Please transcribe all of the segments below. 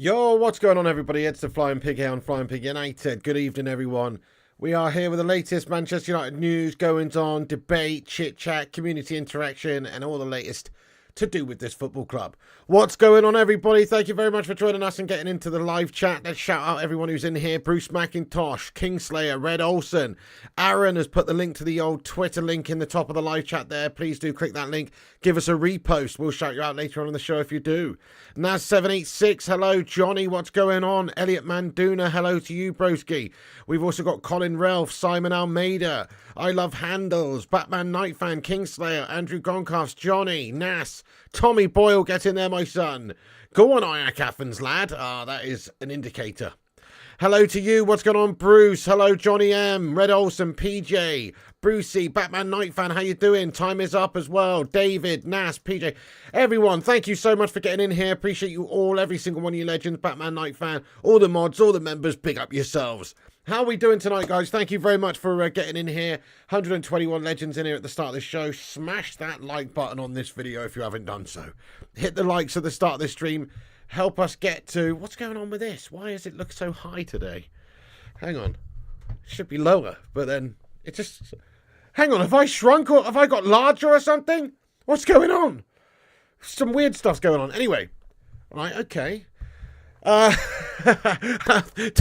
Yo, what's going on, everybody? It's the Flying Pig here on Flying Pig United. Good evening, everyone. We are here with the latest Manchester United news, goings on, debate, chit-chat, community interaction, and all the latest to do with this football club. What's going on, everybody? Thank you very much for joining us and getting into the live chat. Let's shout out everyone who's in here. Bruce McIntosh, Kingslayer, Red Olsen. Aaron has put the link to the old Twitter link in the top of the live chat there. Please do click that link. Give us a repost. We'll shout you out later on in the show if you do. Naz786, hello. Johnny, what's going on? Elliot Manduna, hello to you, broski. We've also got Colin Ralph, Simon Almeida, I Love Handles, Batman Nightfan, Kingslayer, Andrew Goncalves, Johnny, Nas, Tommy Boyle, get in there, my son. Go on, Ayak Athens, lad. That is an indicator. Hello to you. What's going on, Bruce? Hello, Johnny M, Red Olsen, PJ, Brucey, Batman Nightfan. How you doing? Time is up as well. David, Nas, PJ, everyone. Thank you so much for getting in here. Appreciate you all, every single one of you legends, Batman Nightfan, all the mods, all the members. Big up yourselves. How are we doing tonight, guys? Thank you very much for getting in here. 121 legends in here at the start of the show. Smash that like button on this video if you haven't done so. Hit the likes at the start of the stream. Help us get to... What's going on with this? Why does it look so high today? Hang on. It should be lower, but then it just... Hang on, have I shrunk or have I got larger or something? What's going on? Some weird stuff's going on. Anyway. Right, okay. Do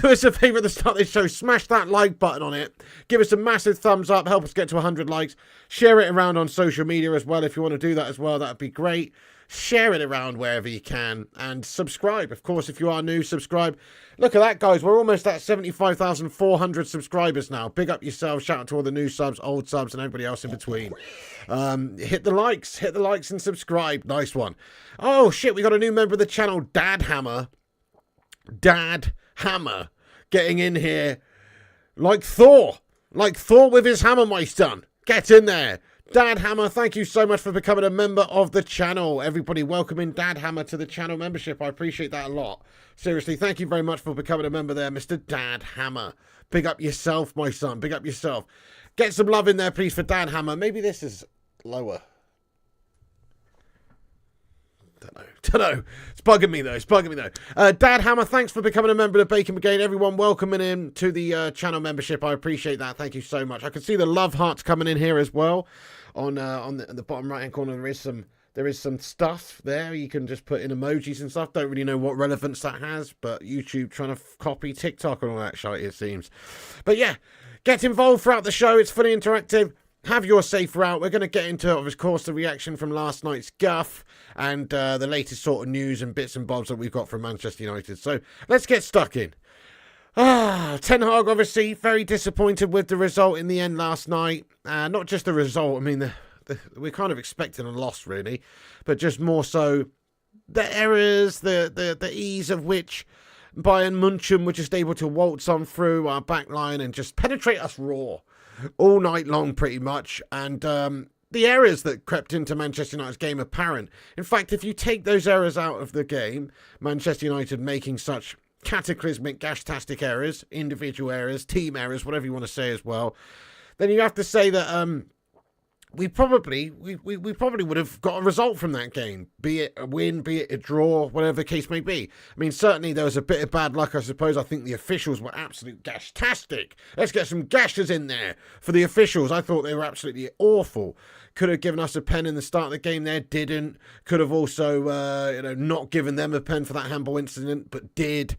us a favour at the start of this show. Smash that like button on it. Give us a massive thumbs up. Help us get to 100 likes. Share it around on social media as well if you want to do that as well. That would be great. Share it around wherever you can. And subscribe. Of course, if you are new, subscribe. Look at that, guys. We're almost at 75,400 subscribers now. Big up yourselves. Shout out to all the new subs, old subs, and everybody else in between. Hit the likes. Hit the likes and subscribe. Nice one. Oh, shit. We got a new member of the channel, Dad Hammer. Dad Hammer getting in here like Thor with his hammer, my son. Get in there. Dad Hammer, thank you so much for becoming a member of the channel. Everybody welcoming Dad Hammer to the channel membership. I appreciate that a lot. Seriously, thank you very much for becoming a member there, Mr. Dad Hammer. Big up yourself, my son. Big up yourself. Get some love in there, please, for Dad Hammer. Maybe this is lower. Don't know. It's bugging me, though. Dad Hammer, thanks for becoming a member of the Bacon Brigade. Everyone welcoming in to the channel membership. I appreciate that. Thank you so much. I can see the love hearts coming in here as well. On the bottom right-hand corner, there is some stuff there. You can just put in emojis and stuff. Don't really know what relevance that has, but YouTube trying to copy TikTok and all that shit, it seems. But yeah, get involved throughout the show. It's fully interactive. Have your safe route. We're going to get into, of course, the reaction from last night's guff and the latest sort of news and bits and bobs that we've got from Manchester United. So let's get stuck in. Ten Hag, obviously, very disappointed with the result in the end last night. Not just the result. I mean, we're kind of expecting a loss, really. But just more so the errors, the ease of which Bayern Munchen were just able to waltz on through our back line and just penetrate us raw all night long, pretty much. And the errors that crept into Manchester United's game apparent. In fact, if you take those errors out of the game, Manchester United making such cataclysmic, gashtastic errors, individual errors, team errors, whatever you want to say as well, then you have to say that we probably would have got a result from that game, be it a win, be it a draw, whatever the case may be. I mean, certainly there was a bit of bad luck, I suppose. I think the officials were absolute gashtastic. Let's get some gashers in there for the officials. I thought they were absolutely awful. Could have given us a pen in the start of the game there, didn't. Could have also, not given them a pen for that handball incident, but did.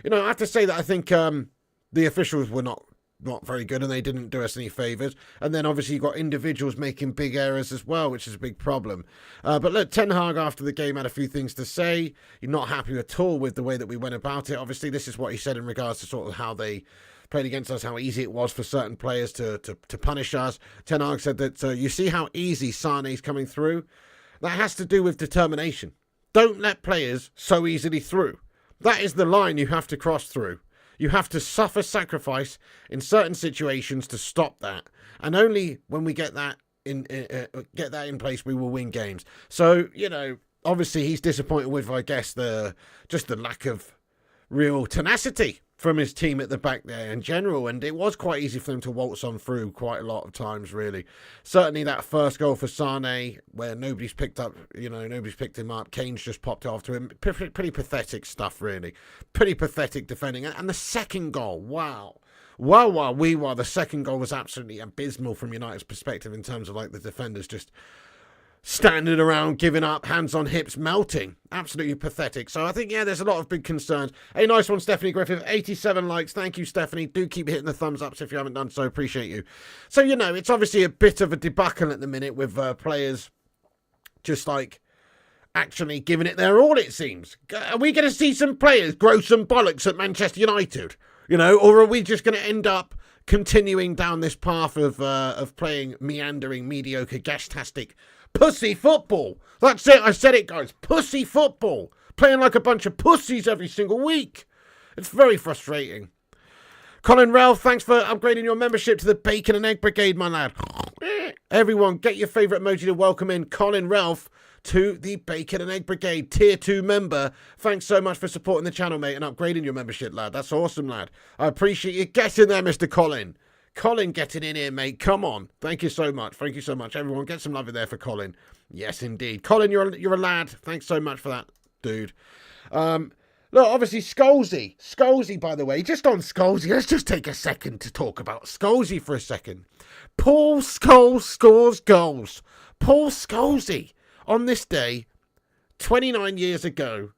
I have to say that I think the officials were not not very good, and they didn't do us any favours. And then obviously you've got individuals making big errors as well, which is a big problem. But look, Ten Hag after the game had a few things to say. You're not happy at all with the way that we went about it. Obviously, this is what he said in regards to sort of how they played against us, how easy it was for certain players to punish us. Ten Hag said that you see how easy Sané's coming through? That has to do with determination. Don't let players so easily through. That is the line you have to cross through. You have to suffer sacrifice in certain situations to stop that. And only when we get that in place, we will win games. So, you know, obviously he's disappointed with, I guess, the lack of real tenacity from his team at the back there in general, and it was quite easy for them to waltz on through quite a lot of times, really. Certainly that first goal for Sané, where nobody's picked him up. Kane's just popped after him. Pretty pathetic stuff, really. Pretty pathetic defending. And the second goal, wow. The second goal was absolutely abysmal from United's perspective in terms of like the defenders just standing around, giving up, hands on hips, melting. Absolutely pathetic. So I think, yeah, there's a lot of big concerns. A nice one, Stephanie Griffith. 87 likes. Thank you, Stephanie. Do keep hitting the thumbs ups if you haven't done so. Appreciate you. So, you know, it's obviously a bit of a debacle at the minute with players just like actually giving it their all, it seems. Are we going to see some players grow some bollocks at Manchester United? You know, or are we just going to end up continuing down this path of playing meandering, mediocre, gastastic pussy football? That's it. I said it, guys. Pussy football. Playing like a bunch of pussies every single week. It's very frustrating. Colin Ralph, thanks for upgrading your membership to the Bacon and Egg Brigade, my lad. Everyone, get your favourite emoji to welcome in Colin Ralph to the Bacon and Egg Brigade Tier 2 member. Thanks so much for supporting the channel, mate, and upgrading your membership, lad. That's awesome, lad. I appreciate you. Get in there, Mr. Colin. Colin getting in here, mate. Come on. Thank you so much. Thank you so much. Everyone, get some love in there for Colin. Yes, indeed. Colin, you're a lad. Thanks so much for that, dude. Look, obviously, Scholesy. Scholesy, by the way. Just on Scholesy, let's just take a second to talk about Scholesy for a second. Paul Scholes scores goals. Paul Scholesy, on this day, 29 years ago,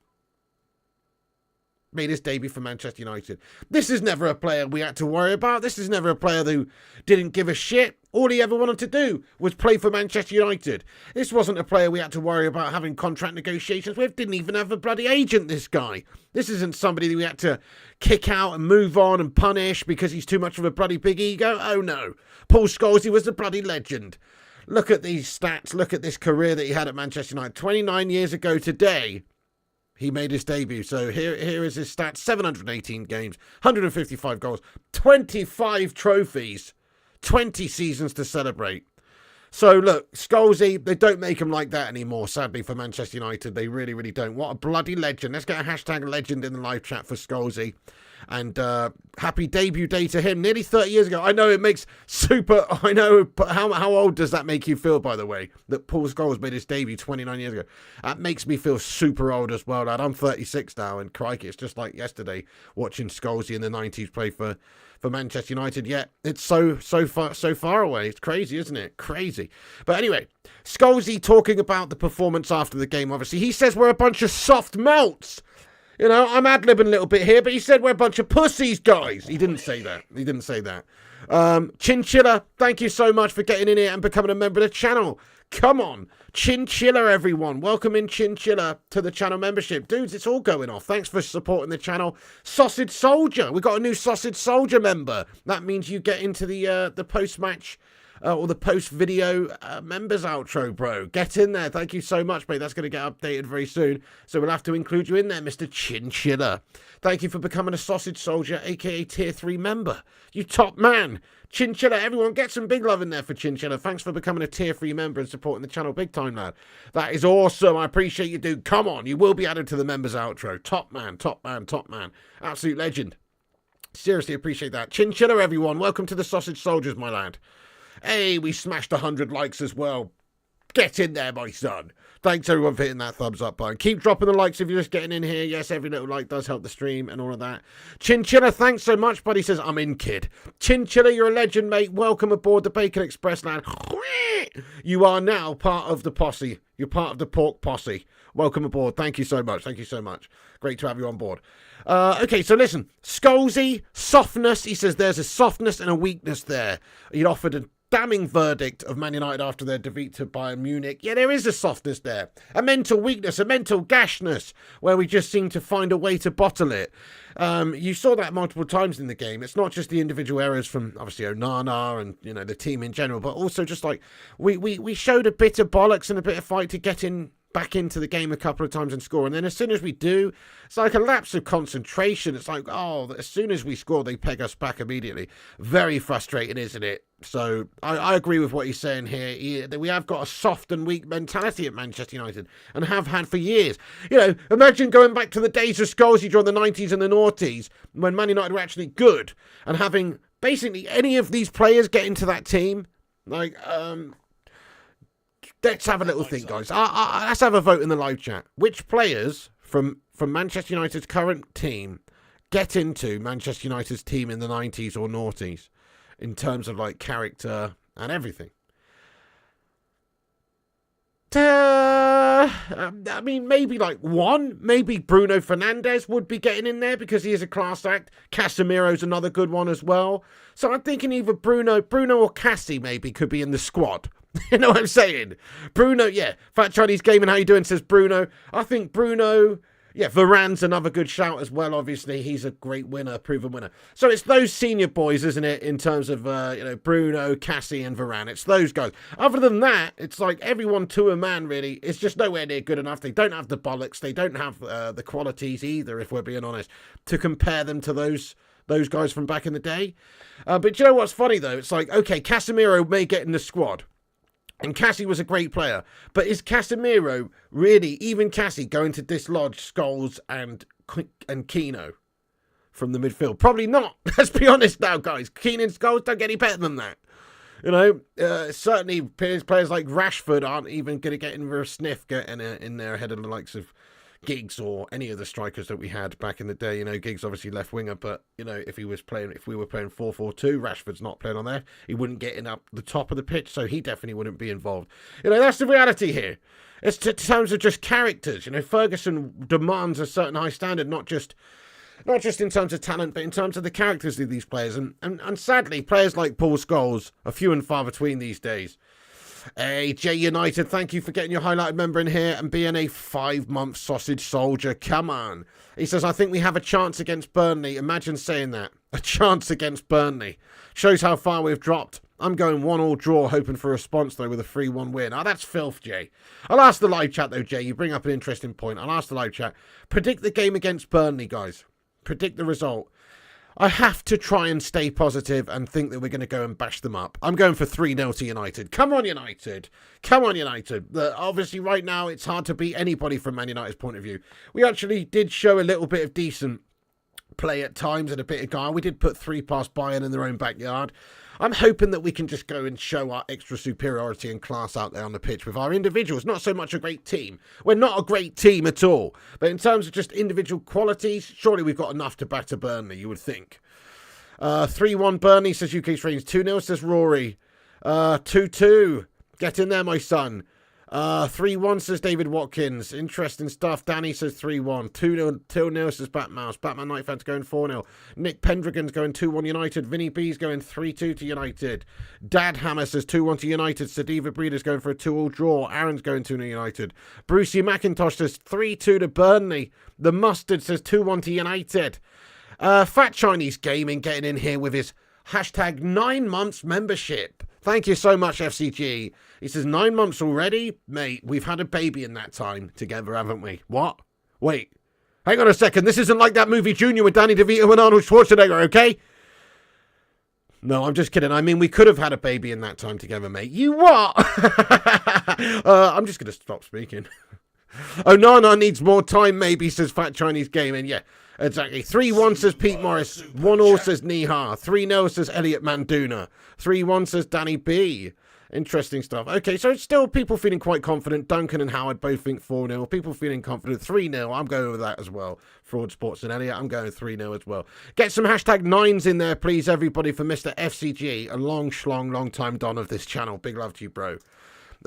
made his debut for Manchester United. This is never a player we had to worry about. This is never a player who didn't give a shit. All he ever wanted to do was play for Manchester United. This wasn't a player we had to worry about having contract negotiations with. Didn't even have a bloody agent, this guy. This isn't somebody that we had to kick out and move on and punish because he's too much of a bloody big ego. Oh no. Paul Scholes, he was a bloody legend. Look at these stats. Look at this career that he had at Manchester United. 29 years ago today, he made his debut. So here is his stats. 718 games, 155 goals, 25 trophies, 20 seasons to celebrate. So look, Scholesy, they don't make him like that anymore, sadly, for Manchester United. They really, really don't. What a bloody legend. Let's get a hashtag legend in the live chat for Scholesy. And happy debut day to him. Nearly 30 years ago. I know it makes super... I know, but how old does that make you feel, by the way? That Paul Scholes made his debut 29 years ago. That makes me feel super old as well, lad. I'm 36 now, and crikey, it's just like yesterday watching Scholesy in the 90s play for Manchester United. Yet it's so far away. It's crazy, isn't it? Crazy. But anyway, Scholesy talking about the performance after the game, obviously. He says we're a bunch of soft melts. You know, I'm ad-libbing a little bit here, but he said we're a bunch of pussies, guys. He didn't say that. He didn't say that. Chinchilla, thank you so much for getting in here and becoming a member of the channel. Come on. Chinchilla, everyone. Welcome in Chinchilla to the channel membership. Dudes, it's all going off. Thanks for supporting the channel. Sausage Soldier. We've got a new Sausage Soldier member. That means you get into the post-match or the post-video members outro, bro. Get in there. Thank you so much, mate. That's going to get updated very soon. So we'll have to include you in there, Mr. Chinchilla. Thank you for becoming a Sausage Soldier, a.k.a. Tier 3 member. You top man. Chinchilla, everyone, get some big love in there for Chinchilla. Thanks for becoming a Tier 3 member and supporting the channel big time, lad. That is awesome. I appreciate you, dude. Come on. You will be added to the members outro. Top man, top man, top man. Absolute legend. Seriously appreciate that. Chinchilla, everyone. Welcome to the Sausage Soldiers, my lad. Hey, we smashed 100 likes as well. Get in there, my son. Thanks, everyone, for hitting that thumbs up button. Keep dropping the likes if you're just getting in here. Yes, every little like does help the stream and all of that. Chinchilla, thanks so much, buddy. Says, I'm in, kid. Chinchilla, you're a legend, mate. Welcome aboard the Bacon Express, lad. You are now part of the posse. You're part of the pork posse. Welcome aboard. Thank you so much. Thank you so much. Great to have you on board. Okay, so listen. Scholesy, softness. He says there's a softness and a weakness there. He'd offered a damning verdict of Man United after their defeat to Bayern Munich. Yeah, there is a softness there. A mental weakness, a mental gashness, where we just seem to find a way to bottle it. You saw that multiple times in the game. It's not just the individual errors from, obviously, Onana and, you know, the team in general, but also just like we showed a bit of bollocks and a bit of fight to get back into the game a couple of times and score. And then as soon as we do, it's like a lapse of concentration. It's like, oh, as soon as we score, they peg us back immediately. Very frustrating, isn't it? So I agree with what he's saying here. We have got a soft and weak mentality at Manchester United and have had for years. You know, imagine going back to the days of Scholesy during the 90s and the noughties when Man United were actually good and having basically any of these players get into that team. Like, let's have a little think, guys. Let's have a vote in the live chat. Which players from Manchester United's current team get into Manchester United's team in the 90s or noughties in terms of, like, character and everything? I mean, maybe like one. Maybe Bruno Fernandes would be getting in there because he is a class act. Casemiro's another good one as well. So I'm thinking either Bruno or Cassie maybe could be in the squad. You know what I'm saying? Bruno, yeah. Fat Chinese Gaming, how you doing? Says Bruno. I think Bruno, yeah, Varane's another good shout as well, obviously. He's a great winner, proven winner. So it's those senior boys, isn't it, in terms of, you know, Bruno, Cassie and Varane. It's those guys. Other than that, it's like everyone to a man, really. It's just nowhere near good enough. They don't have the bollocks. They don't have the qualities either, if we're being honest, to compare them to those guys from back in the day. But you know what's funny, though? It's like, okay, Casemiro may get in the squad. And Cassie was a great player. But is Casemiro really, even Cassie, going to dislodge Scholes and Keno from the midfield? Probably not. Let's be honest now, guys. Keane and Scholes don't get any better than that. You know, certainly players like Rashford aren't even going to get in for a sniff getting in there ahead of the likes of Giggs or any of the strikers that we had back in the day. You know, Giggs obviously left winger, but, you know, if we were playing 4-4-2, Rashford's not playing on there. He wouldn't get in up the top of the pitch, so he definitely wouldn't be involved. You know, that's the reality here. It's in terms of just characters. You know, Ferguson demands a certain high standard, not just in terms of talent, but in terms of the characters of these players. And sadly, players like Paul Scholes are few and far between these days. Hey, J United, thank you for getting your highlighted member in here and being a 5-month sausage soldier. Come on. He says, I think we have a chance against Burnley. Imagine saying that. A chance against Burnley. Shows how far we've dropped. I'm going 1-1 draw, hoping for a response, though, with a 3-1 win. Oh, that's filth, Jay. I'll ask the live chat, though, Jay. You bring up an interesting point. I'll ask the live chat. Predict the game against Burnley, guys. Predict the result. I have to try and stay positive and think that we're going to go and bash them up. I'm going for 3-0 to United. Come on, United. Come on, United. Obviously, right now, it's hard to beat anybody from Man United's point of view. We actually did show a little bit of decent play at times and a bit of guile. We did put 3 past Bayern in their own backyard. I'm hoping that we can just go and show our extra superiority and class out there on the pitch with our individuals. Not so much a great team. We're not a great team at all. But in terms of just individual qualities, surely we've got enough to batter Burnley, you would think. 3-1 Burnley, says UK Trains. 2-0, says Rory. 2-2. Get in there, my son. 3-1, says David Watkins. Interesting stuff. Danny says 3-1. 2-0, says Batmouse. Batman Night Fans going 4-0. Nick Pendragon's going 2-1 United. Vinny B's going 3-2 to United. Dad Hammer says 2-1 to United. Sadiva Breeder's going for a 2-2 draw. Aaron's going 2-0 United. Brucey McIntosh says 3-2 to Burnley. The Mustard says 2-1 to United. Fat Chinese Gaming getting in here with his hashtag 9 months membership. Thank you so much, FCG. He says, 9 months already? Mate, we've had a baby in that time together, haven't we? What? Wait. Hang on a second. This isn't like that movie Junior with Danny DeVito and Arnold Schwarzenegger, okay? No, I'm just kidding. I mean, we could have had a baby in that time together, mate. You what? I'm just going to stop speaking. Oh, Nana needs more time, maybe, says Fat Chinese Gaming. Yeah, exactly. 3-1 says Pete Morris. 1-0 says Niha. 3-0 says Elliot Manduna. 3-1 says Danny B. Interesting stuff. Okay, so it's still people feeling quite confident. Duncan and Howard both think 4-0. People feeling confident. 3-0. I'm going with that as well. Fraud Sports and Elliot. I'm going 3-0 as well. Get some hashtag 9s in there, please, everybody, for Mr. FCG. A long time don of this channel. Big love to you, bro.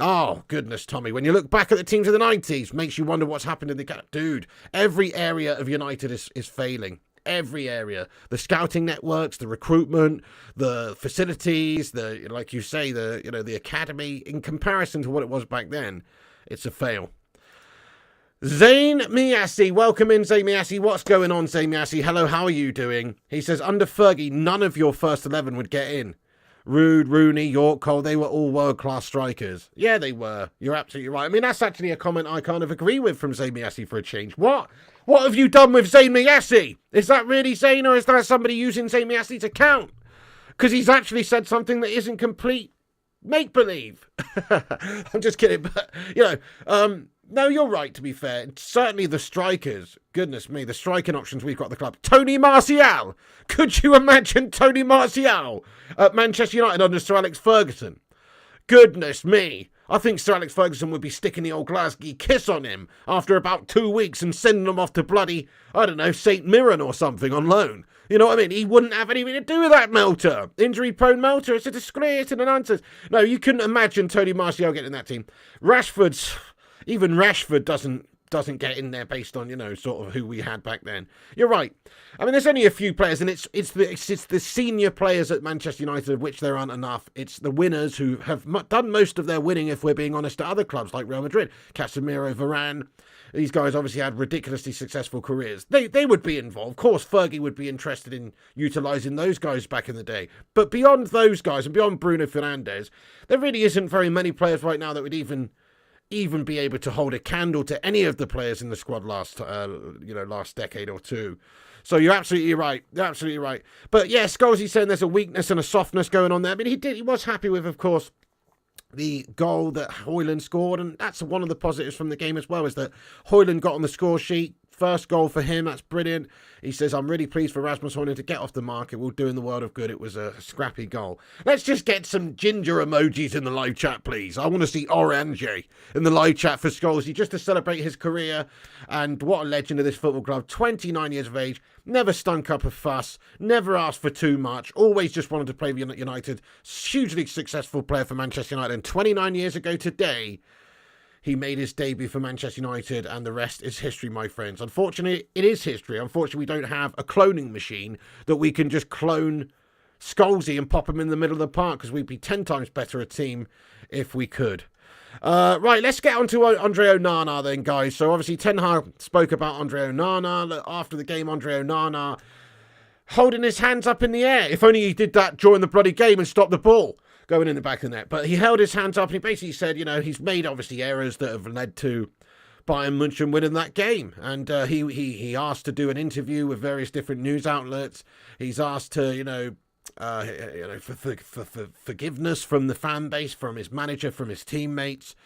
Oh, goodness, Tommy. When you look back at the teams of the 90s, makes you wonder what's happened in the... Dude, every area of United is failing. Every area. The scouting networks, the recruitment, the facilities, the, like you say, the academy. In comparison to what it was back then, it's a fail. Zayn Miasi, welcome in, Zayn Miasi. What's going on, Zayn Miasi? Hello, how are you doing? He says, under Fergie, none of your first 11 would get in. Rude, Rooney, York, Cole, they were all world-class strikers. Yeah, they were. You're absolutely right. I mean, that's actually a comment I kind of agree with from Zayn Miasi for a change. What have you done with Zayn Miasi? Is that really Zayn, or is that somebody using Zayn Miasi to count? Because he's actually said something that isn't complete make-believe. I'm just kidding, but, no, you're right, to be fair. Certainly the strikers, goodness me, the striking options we've got at the club. Tony Martial! Could you imagine Tony Martial at Manchester United under Sir Alex Ferguson? Goodness me. I think Sir Alex Ferguson would be sticking the old Glasgow kiss on him after about 2 weeks and sending him off to bloody, I don't know, St. Mirren or something on loan. You know what I mean? He wouldn't have anything to do with that Melter. Injury-prone Melter. It's a disgrace and a nonsense. No, you couldn't imagine Tony Martial getting in that team. Even Rashford doesn't get in there based on, sort of who we had back then. You're right. I mean, there's only a few players, and it's the senior players at Manchester United, of which there aren't enough. It's the winners who have done most of their winning, if we're being honest, at other clubs like Real Madrid, Casemiro, Varane. These guys obviously had ridiculously successful careers. They would be involved. Of course, Fergie would be interested in utilising those guys back in the day. But beyond those guys, and beyond Bruno Fernandes, there really isn't very many players right now that would even be able to hold a candle to any of the players in the squad last decade or two. So you're absolutely right. You're absolutely right. But yeah, Scholesy saying there's a weakness and a softness going on there. I mean, he was happy with, of course, the goal that Højlund scored, and that's one of the positives from the game as well, is that Højlund got on the score sheet. First goal for him, that's brilliant. He says, I'm really pleased for Rasmus Højlund to get off the mark. It will do in the world of good. It was a scrappy goal. Let's just get some ginger emojis in the live chat, please. I want to see Orange in the live chat for Scholesy, just to celebrate his career. And what a legend of this football club. 29 years of age, never stunk up a fuss, never asked for too much, always just wanted to play for United. Hugely successful player for Manchester United. And 29 years ago today, he made his debut for Manchester United, and the rest is history, my friends. Unfortunately, it is history. Unfortunately, we don't have a cloning machine that we can just clone Scholesy and pop him in the middle of the park, because we'd be 10 times better a team if we could. Right, let's get on to Andre Onana then, guys. So obviously Ten Hag spoke about Andre Onana. After the game, Andre Onana holding his hands up in the air. If only he did that during the bloody game and stopped the ball going in the back of the net. But he held his hands up and he basically said, he's made obviously errors that have led to Bayern München winning that game. And he asked to do an interview with various different news outlets. He's asked to, for forgiveness from the fan base, from his manager, from his teammates.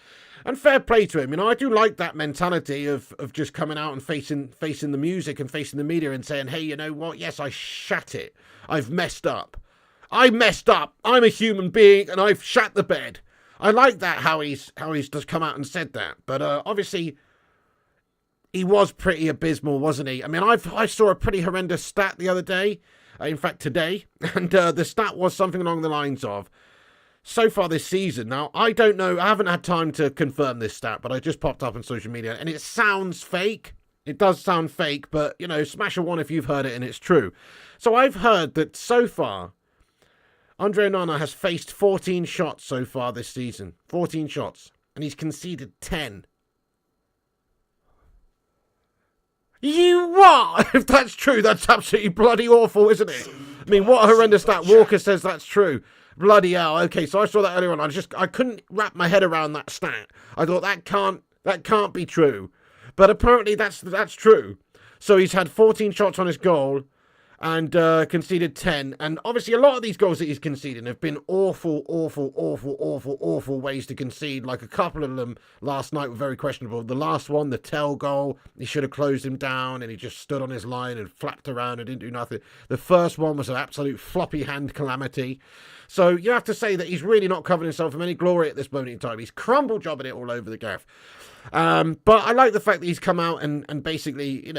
And fair play to him. I do like that mentality of just coming out and facing the music and facing the media and saying, hey, you know what? Yes, I shat it. I've messed up. I messed up. I'm a human being and I've shat the bed. I like that, how he's just come out and said that. But obviously, he was pretty abysmal, wasn't he? I mean, I saw a pretty horrendous stat the other day. In fact, today. And the stat was something along the lines of, so far this season, now, I don't know, I haven't had time to confirm this stat, but I just popped up on social media, and it sounds fake. It does sound fake, but, smash a one if you've heard it and it's true. So I've heard that so far, Andre Onana has faced 14 shots so far this season. 14 shots. And he's conceded 10. You what? If that's true, that's absolutely bloody awful, isn't it? I mean, what a horrendous stat. Walker says that's true. Bloody hell. Okay, so I saw that earlier on. I couldn't wrap my head around that stat. I thought that can't be true. But apparently that's true. So he's had 14 shots on his goal and conceded 10. And obviously a lot of these goals that he's conceding have been awful ways to concede. Like a couple of them last night were very questionable. The last one, the Tell goal, he should have closed him down and he just stood on his line and flapped around and didn't do nothing. The first one was an absolute floppy hand calamity. So you have to say that he's really not covering himself from any glory at this moment in time. He's crumble jobbing it all over the gaff. But I like the fact that he's come out and basically,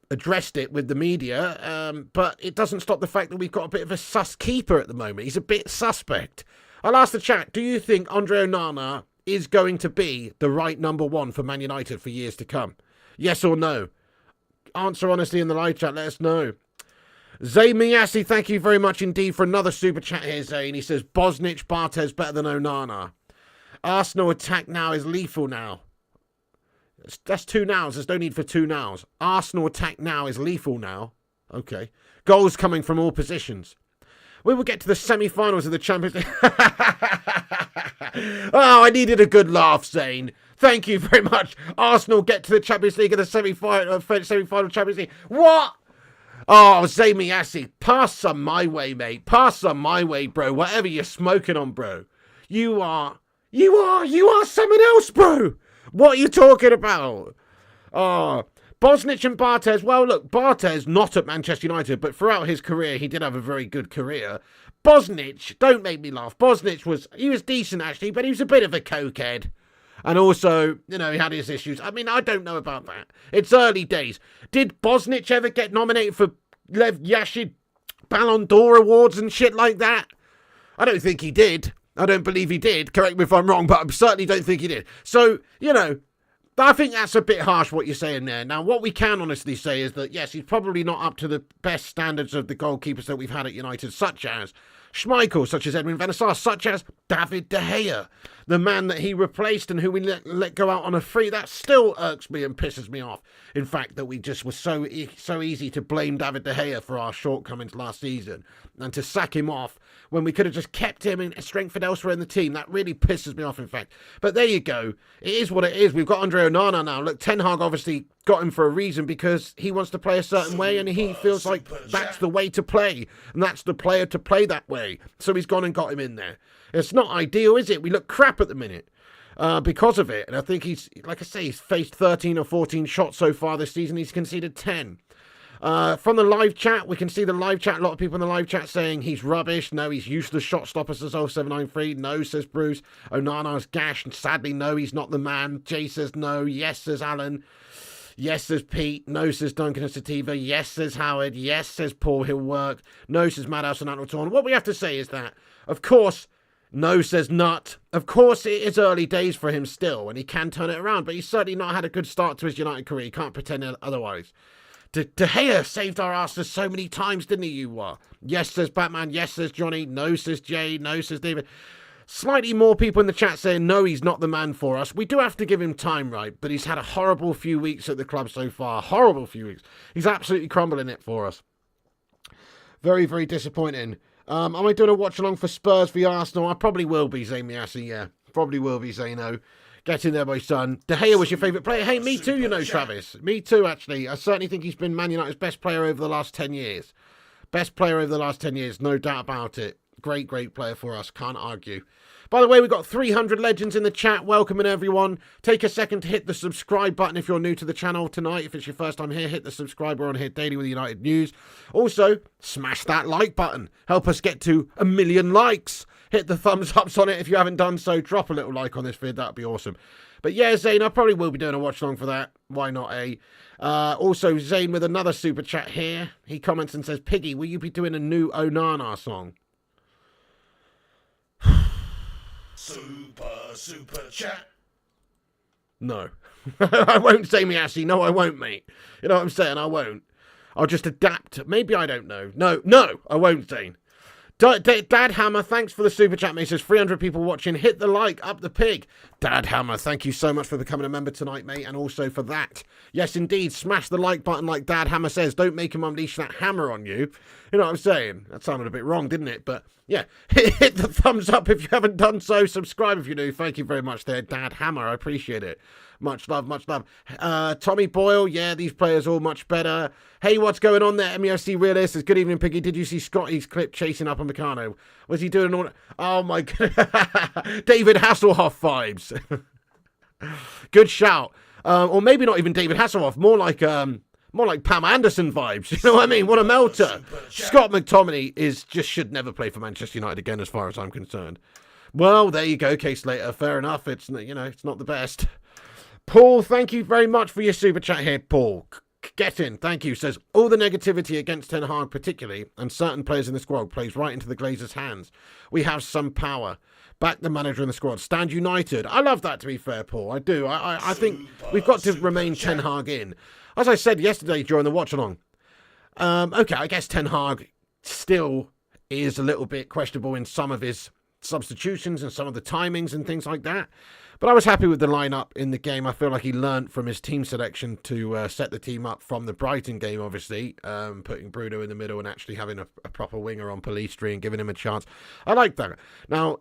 addressed it with the media, but it doesn't stop the fact that we've got a bit of a sus keeper at the moment. He's a bit suspect. I'll ask the chat, do you think Andre Onana is going to be the right number one for Man United for years to come? Yes or no? Answer honestly in the live chat. Let us know. Zayn Miyasi, thank you very much indeed for another super chat here, Zayn. He says, Bosnich, Barthez better than Onana. Arsenal attack now is lethal now. That's two nows. There's no need for two nows. Arsenal attack now is lethal now. Okay. Goals coming from all positions. We will get to the semi-finals of the Champions League. Oh, I needed a good laugh, Zayn. Thank you very much. Arsenal get to the Champions League and the semi-final Champions League. What? Oh, Zayn Miyasi, pass some my way, mate. Pass some my way, bro. Whatever you're smoking on, bro. You are someone else, bro. What are you talking about? Oh, Bosnich and Barthez. Well, look, Barthez not at Manchester United, but throughout his career, he did have a very good career. Bosnich, don't make me laugh. Bosnich was decent, actually, but he was a bit of a cokehead. And also, you know, he had his issues. I mean, I don't know about that. It's early days. Did Bosnich ever get nominated for Lev Yashin Ballon d'Or awards and shit like that? I don't think he did. I don't believe he did. Correct me if I'm wrong, but I certainly don't think he did. So, you know, I think that's a bit harsh what you're saying there. Now, what we can honestly say is that, yes, he's probably not up to the best standards of the goalkeepers that we've had at United, such as Schmeichel, such as Edwin van der Sar, such as David De Gea, the man that he replaced and who we let go out on a free. That still irks me and pisses me off. In fact, that we just were so easy to blame David De Gea for our shortcomings last season and to sack him off when we could have just kept him and strengthened elsewhere in the team. That really pisses me off, in fact. But there you go. It is what it is. We've got Andre Onana now. Look, Ten Hag obviously got him for a reason because he wants to play a certain way and he feels like that's the way to play and that's the player to play that way. So he's gone and got him in there. It's not ideal, is it? We look crap at the minute because of it. And I think he's, like I say, he's faced 13 or 14 shots so far this season. He's conceded 10. From the live chat, we can see the live chat. A lot of people in the live chat saying he's rubbish. No, he's useless shot stopper, says 0793. No, says Bruce. Onana's gash. And sadly, no, he's not the man. Jay says no. Yes, says Alan. Yes, says Pete. No, says Duncan and Sativa. Yes, says Howard. Yes, says Paul. He'll work. No, says Madhouse and Atleton. What we have to say is that, of course, no, says Nut. Of course, it is early days for him still, and he can turn it around, but he's certainly not had a good start to his United career. He can't pretend otherwise. De Gea saved our asses so many times, didn't he, you are? Yes, says Batman. Yes, says Johnny. No, says Jay. No, says David. Slightly more people in the chat saying, no, he's not the man for us. We do have to give him time, right? But he's had a horrible few weeks at the club so far. Horrible few weeks. He's absolutely crumbling it for us. Very, very disappointing. Am I doing a watch-along for Spurs v Arsenal? I probably will be, Zayn Miyasi, yeah. Probably will be, Zayno. Get in there, my son. De Gea was your favourite player. Hey, me too, you know, Travis. Me too, actually. I certainly think he's been Man United's best player over the last 10 years. Best player over the last 10 years, no doubt about it. Great, great player for us. Can't argue. By the way, we've got 300 legends in the chat. Welcoming everyone. Take a second to hit the subscribe button if you're new to the channel tonight. If it's your first time here, hit the subscribe. We're on here daily with United News. Also, smash that like button. Help us get to 1 million likes. Hit the thumbs ups on it if you haven't done so. Drop a little like on this vid. That'd be awesome. But yeah, Zane, I probably will be doing a watch along for that. Why not, eh? Also, Zane with another super chat here. He comments and says, Piggy, will you be doing a new Onana song? Super chat. No. I won't say me, Ashley. No, I won't, mate. You know what I'm saying? I won't. I'll just adapt. Maybe I don't know. No, I won't, Zane. Dad Hammer, thanks for the super chat, mate. He says 300 people watching. Hit the like, up the pig. Dad Hammer, thank you so much for becoming a member tonight, mate, and also for that. Yes, indeed, smash the like button like Dad Hammer says. Don't make him unleash that hammer on you. You know what I'm saying? That sounded a bit wrong, didn't it? But yeah, hit the thumbs up if you haven't done so. Subscribe if you do. Thank you very much there, Dad Hammer. I appreciate it. Much love, much love. Tommy Boyle, yeah, these players all much better. Hey, what's going on there? MUFC Realist says, good evening, Piggy. Did you see Scotty's clip chasing up on Meccano? Was he doing all... Oh, my God. David Hasselhoff vibes. Good shout. Or maybe not even David Hasselhoff. More like Pam Anderson vibes. You know what I mean? What a melter. Scott McTominay should never play for Manchester United again, as far as I'm concerned. Well, there you go, Case Slater. Fair enough. It's, you know, it's not the best. Paul, thank you very much for your super chat here, Paul. get in. Thank you. Says, all the negativity against Ten Hag particularly, and certain players in the squad, plays right into the Glazers' hands. We have some power. Back the manager in the squad. Stand united. I love that, to be fair, Paul. I do. I think we've got to remain Ten Hag in. As I said yesterday during the watch-along, okay, I guess Ten Hag still is a little bit questionable in some of his substitutions and some of the timings and things like that. But I was happy with the lineup in the game. I feel like he learnt from his team selection to set the team up from the Brighton game, obviously, putting Bruno in the middle and actually having a proper winger on Pellistri and giving him a chance. I like that. Now,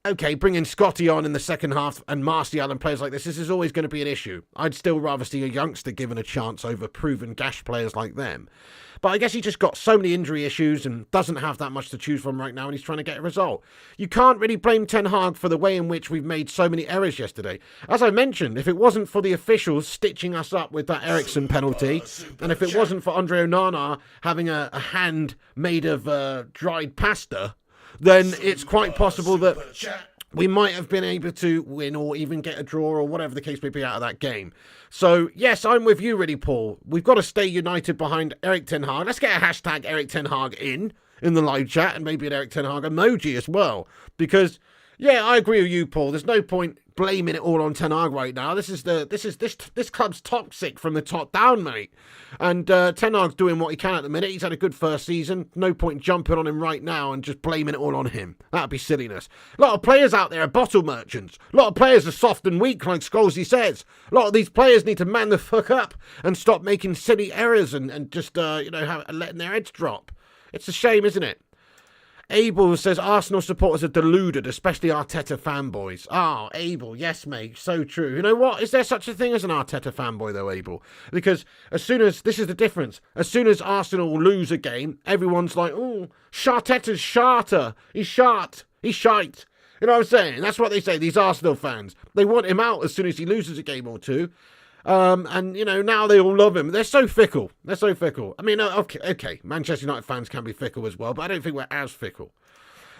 okay, bringing Scotty on in the second half and Martial and players like this is always going to be an issue. I'd still rather see a youngster given a chance over proven gash players like them. But I guess he just got so many injury issues and doesn't have that much to choose from right now, and he's trying to get a result. You can't really blame Ten Hag for the way in which we've made so many errors yesterday. As I mentioned, if it wasn't for the officials stitching us up with that Eriksen penalty, and if it wasn't for Andre Onana having a hand made of dried pasta, then it's quite possible that we might have been able to win or even get a draw or whatever the case may be out of that game. So, yes, I'm with you really, Paul. We've got to stay united behind Erik Ten Hag. Let's get a hashtag Erik Ten Hag in the live chat and maybe an Erik Ten Hag emoji as well. Because, yeah, I agree with you, Paul. There's no point blaming it all on Ten Hag right now. This club's toxic from the top down, mate. And Ten Hag's doing what he can at the minute. He's had a good first season. No point jumping on him right now and just blaming it all on him. That'd be silliness. A lot of players out there are bottle merchants. A lot of players are soft and weak, like Scholesy says. A lot of these players need to man the fuck up and stop making silly errors and just letting their heads drop. It's a shame, isn't it? Abel says Arsenal supporters are deluded, especially Arteta fanboys. Oh, Abel, yes, mate, so true. You know what? Is there such a thing as an Arteta fanboy, though, Abel? Because this is the difference. As soon as Arsenal lose a game, everyone's like, oh, Arteta's sharter. He's shite. He's shite. You know what I'm saying? That's what they say, these Arsenal fans. They want him out as soon as he loses a game or two. And, you know, now they all love him. They're so fickle. I mean, okay, Manchester United fans can be fickle as well, but I don't think we're as fickle.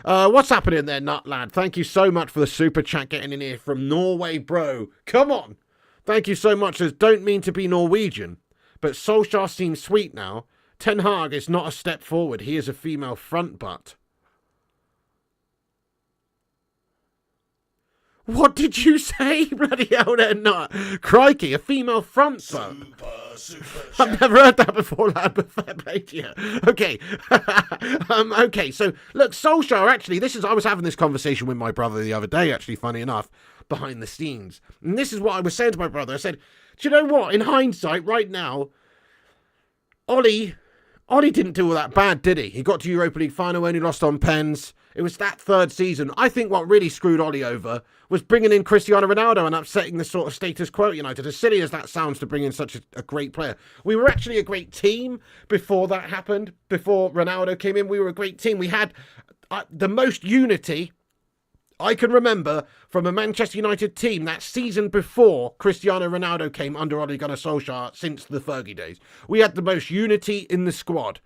What's happening there, nut lad? Thank you so much for the super chat getting in here from Norway, bro. Come on. Thank you so much. Says, don't mean to be Norwegian, but Solskjaer seems sweet now. Ten Hag is not a step forward. He is a female front butt. What did you say? Bloody hell, they're not. Crikey, a female front butt. I've never heard that before, lad, but fair play to you. Okay. Okay, so, look, Solskjaer, actually, I was having this conversation with my brother the other day, actually, funny enough, behind the scenes. And this is what I was saying to my brother. I said, do you know what? In hindsight, right now, Ollie didn't do all that bad, did he? He got to Europa League final, only lost on pens. It was that third season. I think what really screwed Ollie over was bringing in Cristiano Ronaldo and upsetting the sort of status quo at United. As silly as that sounds to bring in such a great player. We were actually a great team before that happened. Before Ronaldo came in, we were a great team. We had the most unity I can remember from a Manchester United team that season before Cristiano Ronaldo came under Ole Gunnar Solskjaer since the Fergie days. We had the most unity in the squad.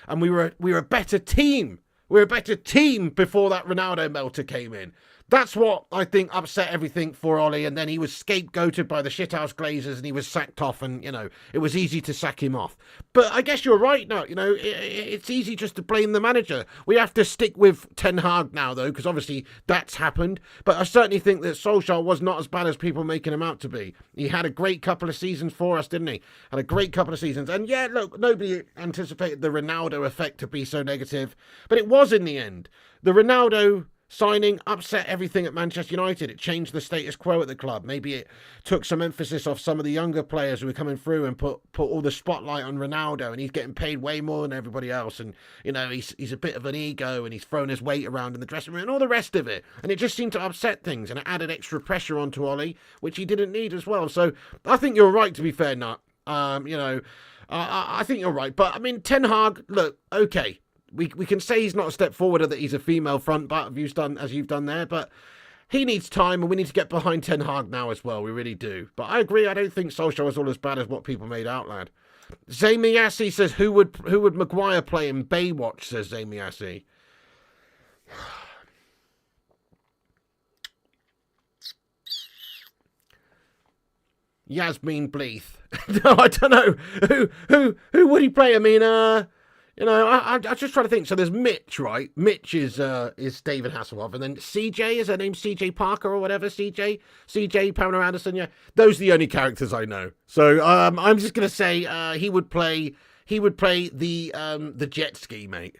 And we were a better team. We were a better team before that Ronaldo melter came in. That's what I think upset everything for Ollie, and then he was scapegoated by the shithouse Glazers and he was sacked off, and, you know, it was easy to sack him off. But I guess you're right now, you know, it's easy just to blame the manager. We have to stick with Ten Hag now, though, because obviously that's happened. But I certainly think that Solskjaer was not as bad as people making him out to be. He had a great couple of seasons for us, didn't he? Had a great couple of seasons. And yeah, look, nobody anticipated the Ronaldo effect to be so negative, but it was in the end. The Ronaldo signing upset everything at Manchester United. It changed the status quo at the club. Maybe it took some emphasis off some of the younger players who were coming through and put all the spotlight on Ronaldo, and he's getting paid way more than everybody else, and, you know, he's a bit of an ego, and he's throwing his weight around in the dressing room and all the rest of it, and it just seemed to upset things, and it added extra pressure onto Ollie, which he didn't need as well. So I think you're right, to be fair, Nut. You know, I think you're right, but I mean, Ten Hag, look, okay, we can say he's not a step forward, or that he's a female front butt, as you've done there, but he needs time, and we need to get behind Ten Hag now as well. We really do. But I agree, I don't think Solskjaer was all as bad as what people made out, lad. Zamiassi says, who would Maguire play in Baywatch, says Zamiassi. Yasmin Bleeth. No, I don't know. Who would he play? I mean, I just try to think. So there's Mitch, right? Mitch is David Hasselhoff, and then CJ, is her name CJ Parker or whatever? CJ Pamela Anderson. Yeah, those are the only characters I know. So I'm just gonna say he would play the jet ski, mate.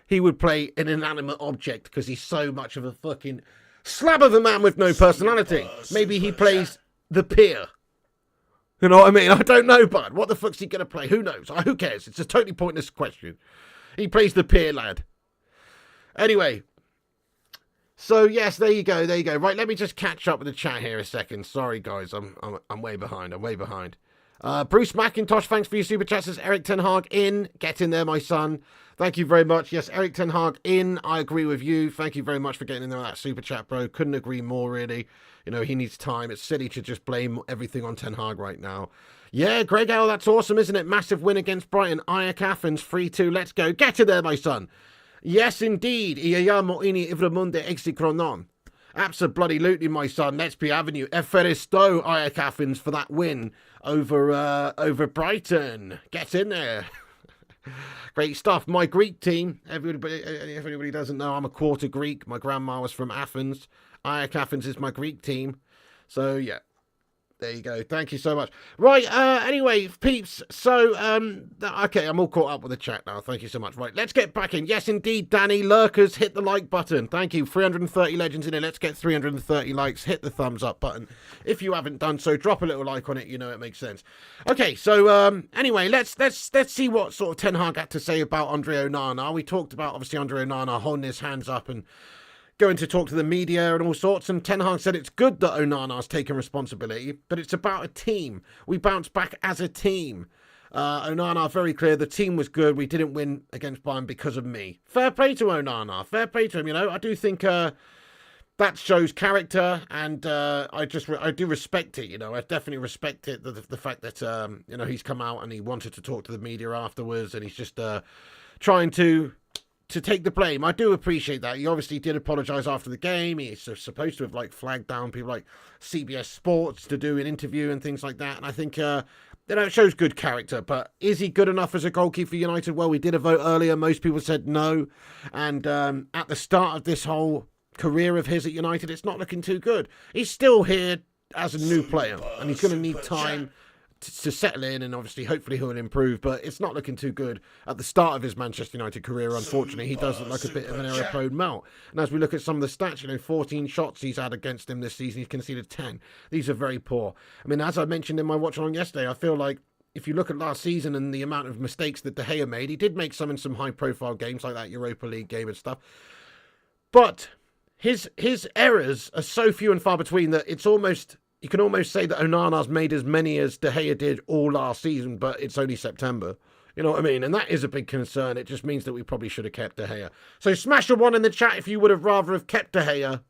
He would play an inanimate object because he's so much of a fucking slab of a man with no personality. Maybe he plays the pier. You know what I mean? I don't know, bud. What the fuck's he going to play? Who knows? Who cares? It's a totally pointless question. He plays the pier lad. Anyway. So, yes, there you go. Right, let me just catch up with the chat here a second. Sorry, guys. I'm way behind. Bruce McIntosh, thanks for your super chat. Says Eric Ten Hag in. Get in there, my son. Thank you very much. Yes, Eric Ten Hag in. I agree with you. Thank you very much for getting in there with that super chat, bro. Couldn't agree more, really. You know, he needs time. It's silly to just blame everything on Ten Hag right now. Yeah, Greg L, that's awesome, isn't it? Massive win against Brighton. Ajax Athens, 3-2. Let's go. Get in there, my son. Yes, indeed. Absolutely, my son. Let's be Avenue. Eferisto Ajax Athens for that win over Brighton. Get in there. Great stuff. My Greek team. If anybody doesn't know, I'm a quarter Greek. My grandma was from Athens. Ajax Athens is my Greek team. So, yeah. There you go. Thank you so much. Right, anyway, peeps. So, okay, I'm all caught up with the chat now. Thank you so much. Right, let's get back in. Yes, indeed, Danny. Lurkers, hit the like button. Thank you. 330 legends in here. Let's get 330 likes. Hit the thumbs up button. If you haven't done so, drop a little like on it. You know it makes sense. Okay, so, anyway, let's see what sort of Ten Hag had to say about Andre Onana. We talked about, obviously, Andre Onana holding his hands up and going to talk to the media and all sorts, and Ten Hag said it's good that Onana's taken responsibility, but it's about a team. We bounced back as a team. Onana, very clear, the team was good. We didn't win against Bayern because of me. Fair play to Onana. Fair play to him, you know. I do think that shows character, and I do respect it, you know. I definitely respect it, the fact that, you know, he's come out and he wanted to talk to the media afterwards, and he's just trying to take the blame. I do appreciate that. He obviously did apologise after the game. He's supposed to have like flagged down people like CBS Sports to do an interview and things like that. And I think, you know, it shows good character. But is he good enough as a goalkeeper for United? Well, we did a vote earlier. Most people said no. And at the start of this whole career of his at United, it's not looking too good. He's still here as a new player, and he's going to need time to settle in, and obviously hopefully he'll improve, but it's not looking too good at the start of his Manchester United career. Unfortunately, he does look like a bit of an error-prone melt. And as we look at some of the stats, you know, 14 shots he's had against him this season, he's conceded 10. These are very poor. I mean, as I mentioned in my watch along yesterday, I feel like if you look at last season and the amount of mistakes that De Gea made, he did make some in some high-profile games like that Europa League game and stuff, but his errors are so few and far between that it's almost, you can almost say that Onana's made as many as De Gea did all last season, but it's only September. You know what I mean? And that is a big concern. It just means that we probably should have kept De Gea. So smash a 1 in the chat if you would have rather have kept De Gea.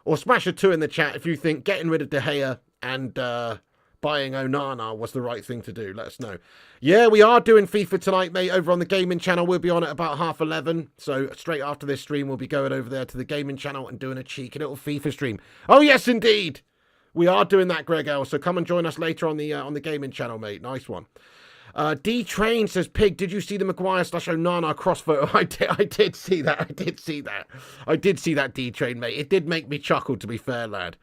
Or smash a 2 in the chat if you think getting rid of De Gea and buying Onana was the right thing to do. Let us know. Yeah, we are doing FIFA tonight, mate, over on the gaming channel. We'll be on at about 11:30. So straight after this stream, we'll be going over there to the gaming channel and doing a cheeky little FIFA stream. Oh, yes, indeed. We are doing that, Greg L. So come and join us later on the gaming channel, mate. Nice one. D-Train says, Pig, did you see the Maguire/Onana cross photo? I did see that. I did see that, D-Train, mate. It did make me chuckle, to be fair, lad.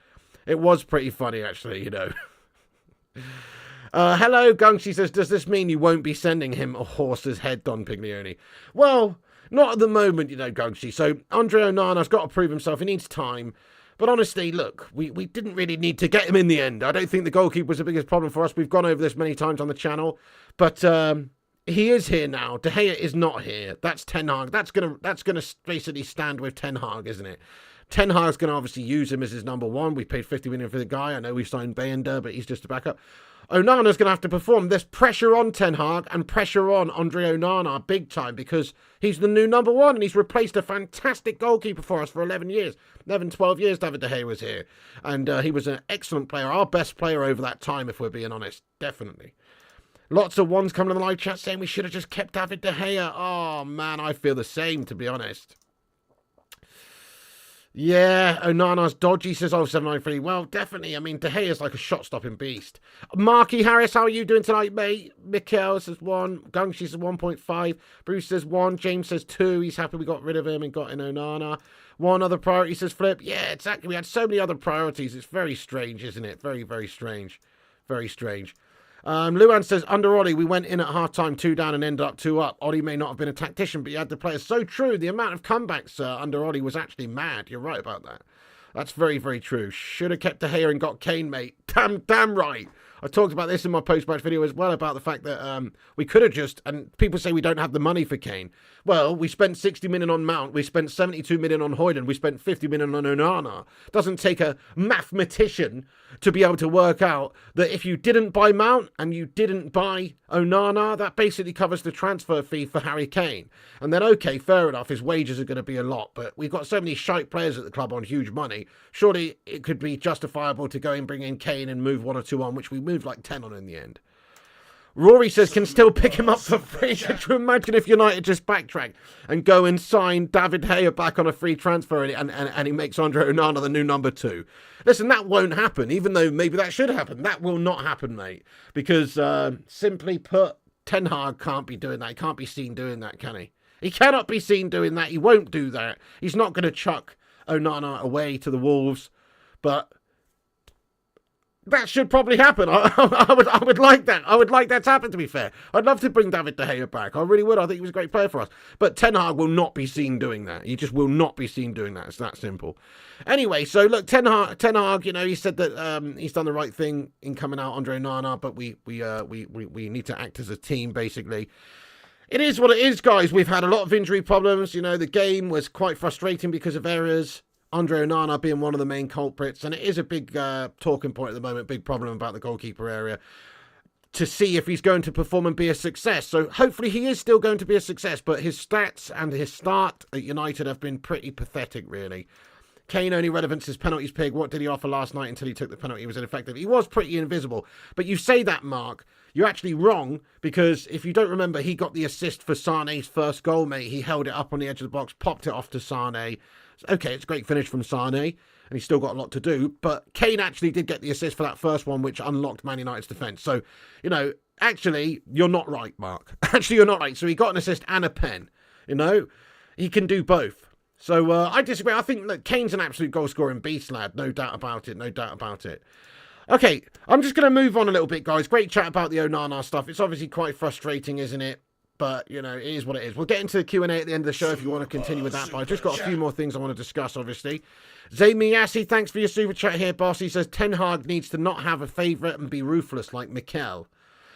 It was pretty funny, actually, you know. Hello, Gunksy says, does this mean you won't be sending him a horse's head, Don Piglioni? Well, not at the moment, you know, Gunksy. So Andre Onana's got to prove himself. He needs time. But honestly, look, we didn't really need to get him in the end. I don't think the goalkeeper was the biggest problem for us. We've gone over this many times on the channel. But he is here now. De Gea is not here. That's Ten Hag. That's gonna basically stand with Ten Hag, isn't it? Ten Hag's going to obviously use him as his number one. We paid 50 million for the guy. I know we've signed Bayern, but he's just a backup. Onana's going to have to perform. There's pressure on Ten Hag and pressure on Andre Onana big time because he's the new number one and he's replaced a fantastic goalkeeper for us for 11 years. 12 years David De Gea was here. And he was an excellent player. Our best player over that time, if we're being honest. Definitely. Lots of ones coming in the live chat saying we should have just kept David De Gea. Oh, man, I feel the same, to be honest. Yeah, Onana's dodgy, says 0793. Well, definitely. I mean, De Gea's like a shot-stopping beast. Marky Harris, how are you doing tonight, mate? Mikhail says 1. Gungshi says 1.5. Bruce says 1. James says 2. He's happy we got rid of him and got in Onana. 1 other priority, says Flip. Yeah, exactly. We had so many other priorities. It's very strange, isn't it? Very, very strange. Very strange. Luan says, under Ollie, we went in at half-time 2 down and ended up 2 up. Ollie may not have been a tactician, but he had the players. So true. The amount of comebacks under Ollie was actually mad. You're right about that. That's very, very true. Should have kept De Gea and got Kane, mate. Damn right. I talked about this in my post-match video as well, about the fact that we could have just, and people say we don't have the money for Kane. Well, we spent 60 million on Mount, we spent 72 million on Højlund, we spent 50 million on Onana. Doesn't take a mathematician to be able to work out that if you didn't buy Mount and you didn't buy Onana, that basically covers the transfer fee for Harry Kane. And then, okay, fair enough, his wages are going to be a lot, but we've got so many shite players at the club on huge money. Surely it could be justifiable to go and bring in Kane and move 1 or 2 on, which we moved like 10 on in the end. Rory says, can still pick him up for free. Could you imagine if United just backtrack and go and sign David Gea back on a free transfer and he makes Andre Onana the new number 2? Listen, that won't happen, even though maybe that should happen. That will not happen, mate. Because, simply put, Ten Hag can't be doing that. He can't be seen doing that, can he? He cannot be seen doing that. He won't do that. He's not going to chuck Onana away to the Wolves. But that should probably happen. I would like that. I would like that to happen, to be fair. I'd love to bring David De Gea back. I really would. I think he was a great player for us. But Ten Hag will not be seen doing that. He just will not be seen doing that. It's that simple. Anyway, so look, Ten Hag, you know, he said that he's done the right thing in coming out Andre Onana, but we need to act as a team, basically. It is what it is, guys. We've had a lot of injury problems. You know, the game was quite frustrating because of errors. Andre Onana being one of the main culprits, and it is a big talking point at the moment, big problem about the goalkeeper area, to see if he's going to perform and be a success. So hopefully he is still going to be a success, but his stats and his start at United have been pretty pathetic, really. Kane only relevance is penalties pig. What did he offer last night until he took the penalty? He was ineffective. He was pretty invisible. But you say that, Mark, you're actually wrong, because if you don't remember, he got the assist for Sané's first goal, mate. He held it up on the edge of the box, popped it off to Sané. Okay, it's a great finish from Sané, and he's still got a lot to do. But Kane actually did get the assist for that first one, which unlocked Man United's defence. So, you know, actually, you're not right, Mark. Actually, you're not right. So he got an assist and a pen. You know, he can do both. So I disagree. I think that Kane's an absolute goal-scoring beast, lad. No doubt about it. No doubt about it. Okay, I'm just going to move on a little bit, guys. Great chat about the Onana stuff. It's obviously quite frustrating, isn't it? But, you know, it is what it is. We'll get into the Q&A at the end of the show if you want to continue with that. But I've just got a few more things I want to discuss, obviously. Zay Miyasi, thanks for your super chat here, boss. He says, Ten Hag needs to not have a favourite and be ruthless like Mikel.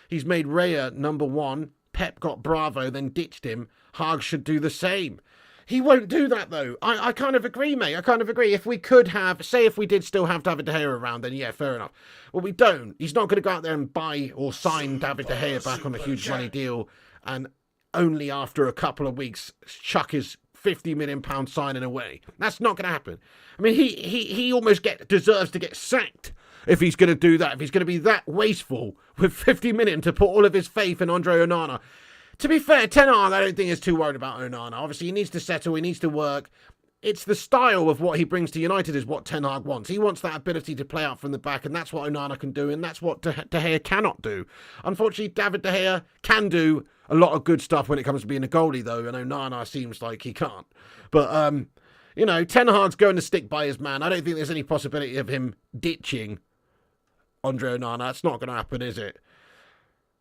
He's made Raya number 1. Pep got Bravo, then ditched him. Hag should do the same. He won't do that, though. I kind of agree, mate. I kind of agree. If we could have, say if we did still have David De Gea around, then yeah, fair enough. Well, we don't. He's not going to go out there and buy or sign David De Gea back on a huge money deal and only after a couple of weeks chuck his £50 million signing away. That's not going to happen. I mean, he almost deserves to get sacked if he's going to do that. If he's going to be that wasteful with 50 million to put all of his faith in Andre Onana. To be fair, Ten Hag, I don't think is too worried about Onana. Obviously, he needs to settle. He needs to work. It's the style of what he brings to United is what Ten Hag wants. He wants that ability to play out from the back, and that's what Onana can do, and that's what De Gea cannot do. Unfortunately, David De Gea can do a lot of good stuff when it comes to being a goalie, though, and Onana seems like he can't. But, you know, Ten Hag's going to stick by his man. I don't think there's any possibility of him ditching Andre Onana. That's not going to happen, is it?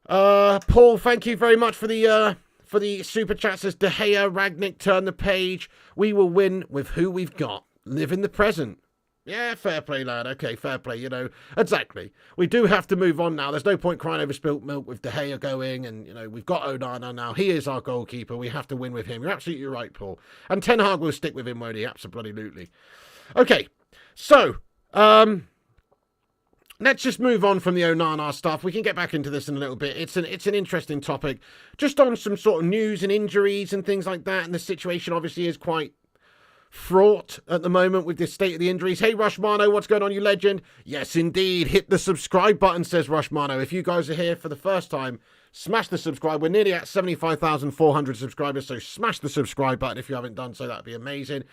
Paul, thank you very much for the super chat. Says De Gea, Ragnick, turn the page. We will win with who we've got. Live in the present. Yeah, fair play, lad. Okay, fair play, you know. Exactly. We do have to move on now. There's no point crying over spilt milk with De Gea going, and, you know, we've got Onana now. He is our goalkeeper. We have to win with him. You're absolutely right, Paul. And Ten Hag will stick with him, won't he? Absolutely. Okay, so, let's just move on from the Onana stuff. We can get back into this in a little bit. It's an interesting topic. Just on some sort of news and injuries and things like that. And the situation obviously is quite fraught at the moment with the state of the injuries. Hey, Rushmano, what's going on, you legend? Yes, indeed. Hit the subscribe button, says Rushmano. If you guys are here for the first time, smash the subscribe. We're nearly at 75,400 subscribers, so smash the subscribe button if you haven't done so. That'd be amazing.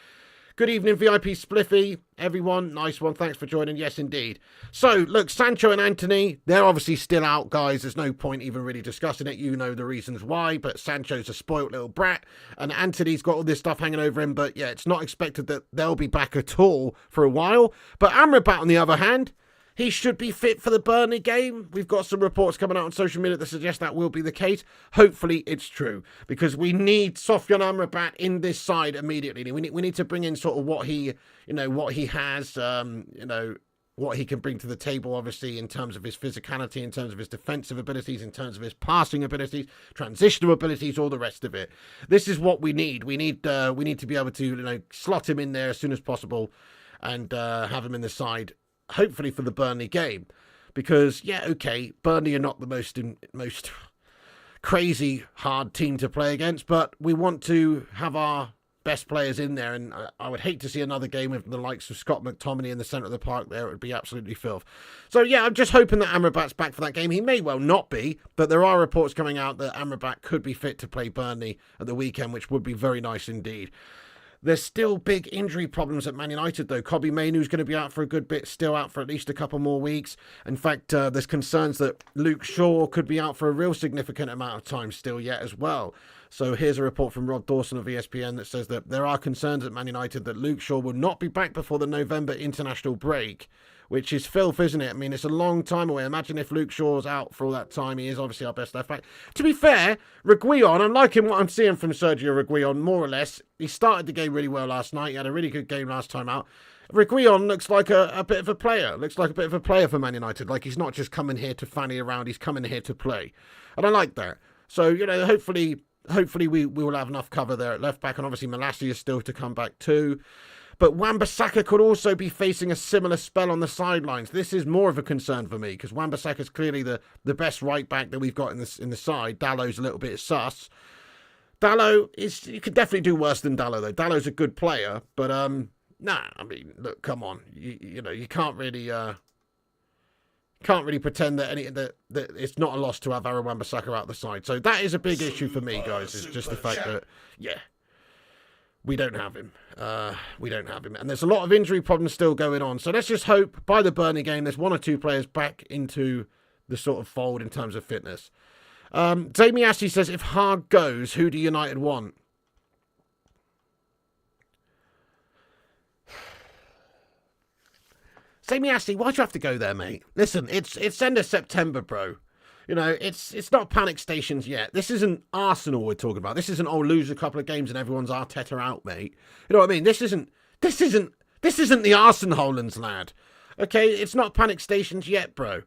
Good evening, VIP Spliffy. Everyone, nice one. Thanks for joining. Yes, indeed. So, look, Sancho and Anthony, they're obviously still out, guys. There's no point even really discussing it. You know the reasons why, but Sancho's a spoilt little brat, and Anthony's got all this stuff hanging over him, but yeah, it's not expected that they'll be back at all for a while. But Amrabat, on the other hand, he should be fit for the Burnley game. We've got some reports coming out on social media that suggest that will be the case. Hopefully it's true, because we need Sofyan Amrabat in this side immediately. We need to bring in sort of what he has, what he can bring to the table, obviously, in terms of his physicality, in terms of his defensive abilities, in terms of his passing abilities, transitional abilities, all the rest of it. This is what we need. We need to be able to, slot him in there as soon as possible and have him in the side, hopefully for the Burnley game, because Burnley are not the most crazy hard team to play against, but we want to have our best players in there, and I would hate to see another game with the likes of Scott McTominay in the centre of the park there. It would be absolutely filth. So yeah, I'm just hoping that Amrabat's back for that game. He may well not be, but there are reports coming out that Amrabat could be fit to play Burnley at the weekend, which would be very nice indeed. There's still big injury problems at Man United, though. Kobbie Mainoo's going to be out for a good bit, still out for at least a couple more weeks. In fact, there's concerns that Luke Shaw could be out for a real significant amount of time still yet as well. So here's a report from Rod Dawson of ESPN that says that there are concerns at Man United that Luke Shaw will not be back before the November international break, which is filth, isn't it? I mean, it's a long time away. Imagine if Luke Shaw's out for all that time. He is obviously our best left back. To be fair, Reguilon, I'm liking what I'm seeing from Sergio Reguilon, more or less. He started the game really well last night. He had a really good game last time out. Reguilon looks like a bit of a player. Looks like a bit of a player for Man United. Like, he's not just coming here to fanny around. He's coming here to play. And I like that. So, hopefully we will have enough cover there at left back. And obviously Malassi is still to come back too. But Wan-Bissaka could also be facing a similar spell on the sidelines. This is more of a concern for me, because Wan-Bissaka is clearly the best right back that we've got in the side. Dallow's a little bit sus. You could definitely do worse than Dallow, though. Dallow's a good player, but I mean, look, come on, you can't really pretend that it's not a loss to have Aaron Wan-Bissaka out the side. So that is a big issue for me, guys. It's just the fact that we don't have him. And there's a lot of injury problems still going on. So let's just hope by the Burnley game there's one or two players back into the sort of fold in terms of fitness. Jamie Ashley says, if Hard goes, who do United want? Jamie Ashley, why'd you have to go there, mate? Listen, it's end of September, bro. It's not panic stations yet. This isn't Arsenal we're talking about. This isn't lose a couple of games and everyone's Arteta out, mate. You know what I mean? This isn't the Arsenal-Hollands, lad. Okay, it's not panic stations yet, bro.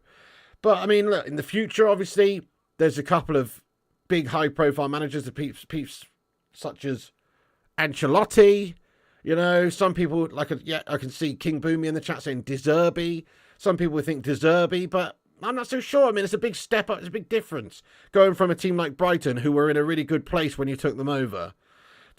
But I mean, look, in the future, obviously, there's a couple of big high-profile managers, the peeps such as Ancelotti. Some people I can see King Boomy in the chat saying De Zerbi. Some people think De Zerbi, but I'm not so sure. I mean, it's a big step up. It's a big difference going from a team like Brighton, who were in a really good place when you took them over,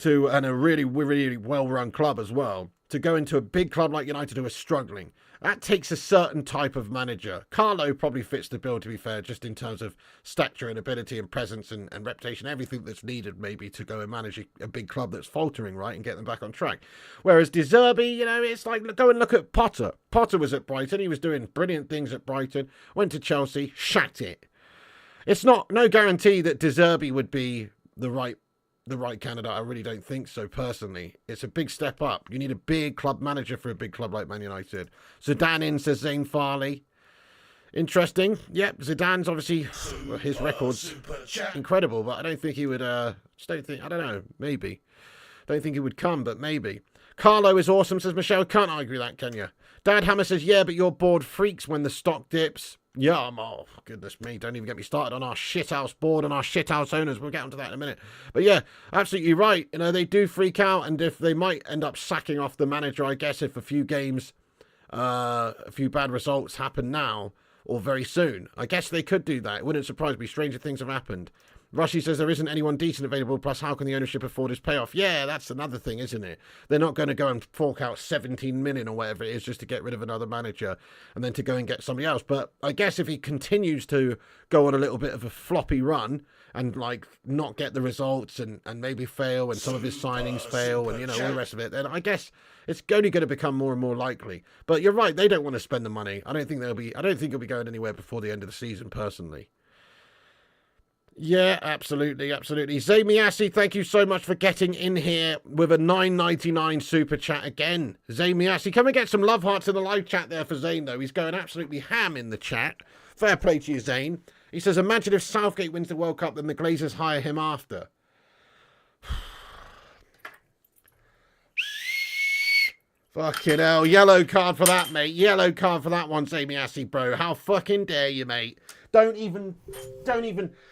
and a really, really well-run club as well, to go into a big club like United who are struggling. That takes a certain type of manager. Carlo probably fits the bill, to be fair, just in terms of stature and ability and presence and reputation, everything that's needed maybe to go and manage a big club that's faltering, right, and get them back on track. Whereas De Zerbi, it's like, go and look at Potter. Potter was at Brighton. He was doing brilliant things at Brighton. Went to Chelsea, shat it. It's no guarantee that De Zerbi would be the right candidate. I really don't think so, personally. It's a big step up. You need a big club manager for a big club like Man United. Zidane in, says Zane Farley. Interesting. Yep, Zidane's obviously, his record's incredible, but I don't think he would, I don't know, maybe. Don't think he would come, but maybe. Carlo is awesome, says Michelle. Can't argue that, can you? Dad Hammer says, yeah, but your board freaks when the stock dips. Yeah, goodness me, don't even get me started on our shithouse board and our shithouse owners. We'll get onto that in a minute. But yeah, absolutely right. They do freak out, and if they might end up sacking off the manager, I guess, if a few games, a few bad results happen now or very soon. I guess they could do that. It wouldn't surprise me. Stranger things have happened. Rushy says there isn't anyone decent available, plus how can the ownership afford his payoff? Yeah, that's another thing, isn't it? They're not going to go and fork out 17 million or whatever it is just to get rid of another manager and then to go and get somebody else. But I guess if he continues to go on a little bit of a floppy run and like not get the results and maybe fail and some of his signings fail and, you know, all the rest of it, then I guess it's only going to become more and more likely. But you're right, they don't want to spend the money. I don't think it'll be going anywhere before the end of the season, personally. Yeah, absolutely. Zay Miyasi, thank you so much for getting in here with a $9.99 super chat again. Zay Miyasi, come and get some love hearts in the live chat there for Zane, though. He's going absolutely ham in the chat. Fair play to you, Zane. He says, imagine if Southgate wins the World Cup, then the Glazers hire him after. Fucking hell. Yellow card for that, mate. Yellow card for that one, Zay Miyasi, bro. How fucking dare you, mate? Don't even.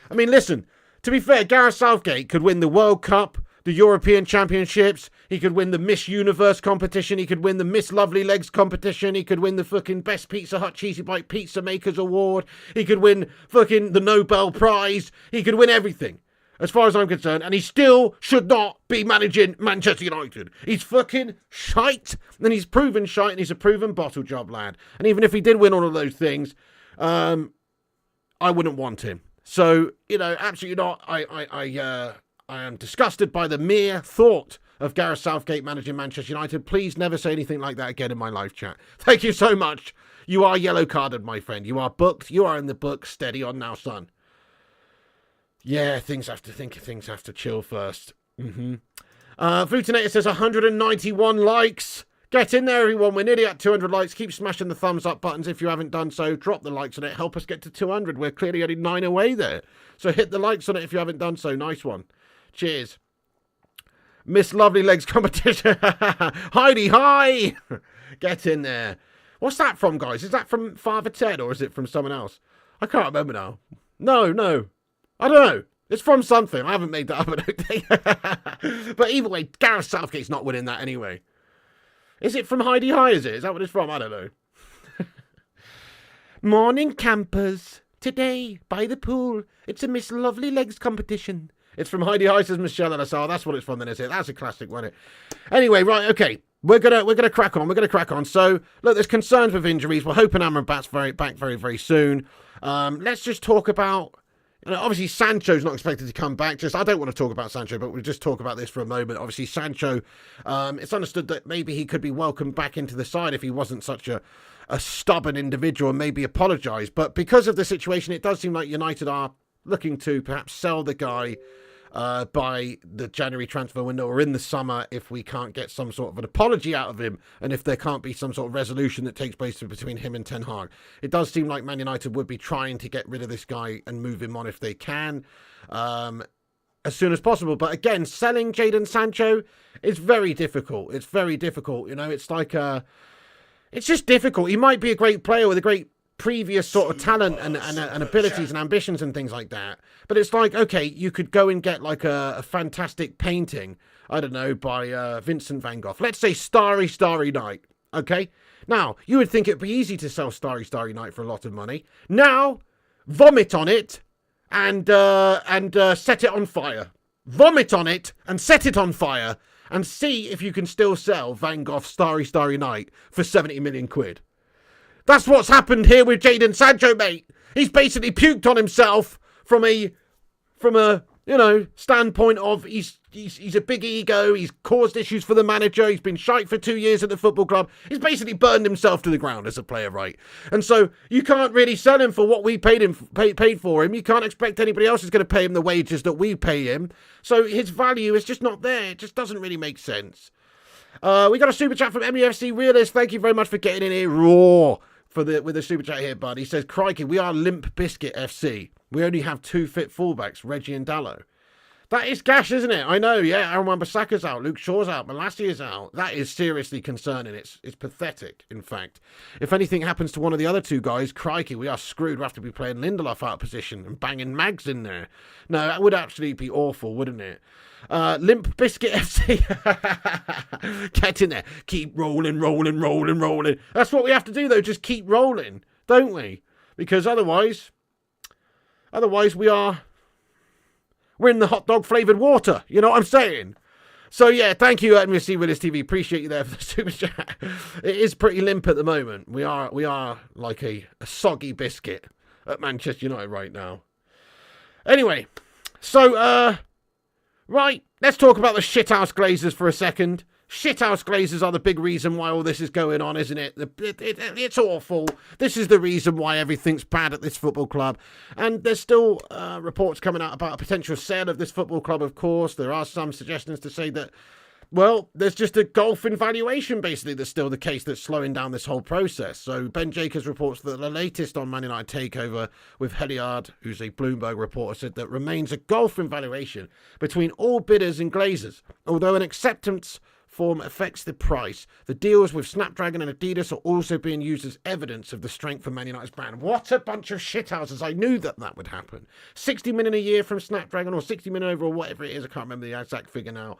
I mean, listen, to be fair, Gareth Southgate could win the World Cup, the European Championships. He could win the Miss Universe competition. He could win the Miss Lovely Legs competition. He could win the fucking Best Pizza Hut Cheesy Bite Pizza Makers Award. He could win fucking the Nobel Prize. He could win everything, as far as I'm concerned. And he still should not be managing Manchester United. He's fucking shite. And he's proven shite, and he's a proven bottle job lad. And even if he did win all of those things, I wouldn't want him. So, you know, absolutely not. I am disgusted by the mere thought of Gareth Southgate managing Manchester United. Please never say anything like that again in my live chat. Thank you so much. You are yellow carded, my friend. You are booked. You are in the book. Steady on now, son. Yeah, things have to chill first. Flutinator says 191 likes. Get in there, everyone. We're nearly at 200 likes. Keep smashing the thumbs up buttons if you haven't done so. Drop the likes on it. Help us get to 200. We're clearly only 9 away there. So hit the likes on it if you haven't done so. Nice one. Cheers. Miss Lovely Legs competition. Heidi, hi. Get in there. What's that from, guys? Is that from Father Ted or is it from someone else? I can't remember now. No. I don't know. It's from something. I haven't made that up, I don't think. But either way, Gareth Southgate's not winning that anyway. Is it from Heidi High, is it? Is that what it's from? I don't know. Morning, campers. Today, by the pool, it's a Miss Lovely Legs competition. It's from Heidi High, says Michelle LSR. That's what it's from then, is it? That's a classic, wasn't it? Anyway, right, okay. We're gonna crack on. So, look, there's concerns with injuries. We're hoping Amrabat's back very, very soon. Let's just talk about... You know, obviously, Sancho's not expected to come back. I don't want to talk about Sancho, but we'll just talk about this for a moment. Obviously, Sancho, it's understood that maybe he could be welcomed back into the side if he wasn't such a stubborn individual and maybe apologise. But because of the situation, it does seem like United are looking to perhaps sell the guy by the January transfer window or in the summer if we can't get some sort of an apology out of him and if there can't be some sort of resolution that takes place between him and Ten Hag. It does seem like Man United would be trying to get rid of this guy and move him on if they can as soon as possible. But again, selling Jadon Sancho is very difficult. It's very difficult. You know, it's like it's just difficult. He might be a great player with a great previous sort of talent and abilities and ambitions and things like that. But it's like, okay, you could go and get like a fantastic painting, I don't know, by Vincent van Gogh. Let's say Starry, Starry Night, okay? Now, you would think it'd be easy to sell Starry, Starry Night for a lot of money. Now, vomit on it and set it on fire. Vomit on it and set it on fire and see if you can still sell Van Gogh's Starry, Starry Night for 70 million quid. That's what's happened here with Jadon Sancho, mate. He's basically puked on himself from a you know, standpoint of he's a big ego. He's caused issues for the manager. He's been shite for 2 years at the football club. He's basically burned himself to the ground as a player, right? And so you can't really sell him for what we paid for him. You can't expect anybody else is going to pay him the wages that we pay him. So his value is just not there. It just doesn't really make sense. We got a super chat from MUFC Realist. Thank you very much for getting in here raw with the super chat here, bud. He says, crikey, we are Limp Biscuit FC. We only have 2 fit fullbacks, Reggie and Dallo. That is gash, isn't it? I know, yeah. Aaron Wan-Bissaka's out. Luke Shaw's out. Malassi is out. That is seriously concerning. It's pathetic, in fact. If anything happens to one of the other 2 guys, crikey, we are screwed. We'll have to be playing Lindelof out of position and banging Mags in there. No, that would actually be awful, wouldn't it? Limp Biscuit FC. Get in there. Keep rolling. That's what we have to do, though. Just keep rolling, don't we? Because otherwise we are We're in the hot dog flavoured water. You know what I'm saying? So, yeah, thank you, MFC Willis TV. Appreciate you there for the super chat. It is pretty limp at the moment. We are like a soggy biscuit at Manchester United right now. Anyway, so, right, let's talk about the shithouse Glazers for a second. Shithouse Glazers are the big reason why all this is going on, isn't it? It's awful. This is the reason why everything's bad at this football club. And there's still reports coming out about a potential sale of this football club, of course. There are some suggestions to say that, well, there's just a gulf in valuation, basically, that's still the case that's slowing down this whole process. So Ben Jacobs reports that the latest on Man United takeover with Heliard, who's a Bloomberg reporter, said that remains a gulf in valuation between all bidders and Glazers. Although an acceptance form affects the price, the deals with Snapdragon and Adidas are also being used as evidence of the strength of Man United's brand. What a bunch of shithouses. I knew that would happen. 60 million a year from Snapdragon, or 60 million over, or whatever it is. I can't remember the exact figure now.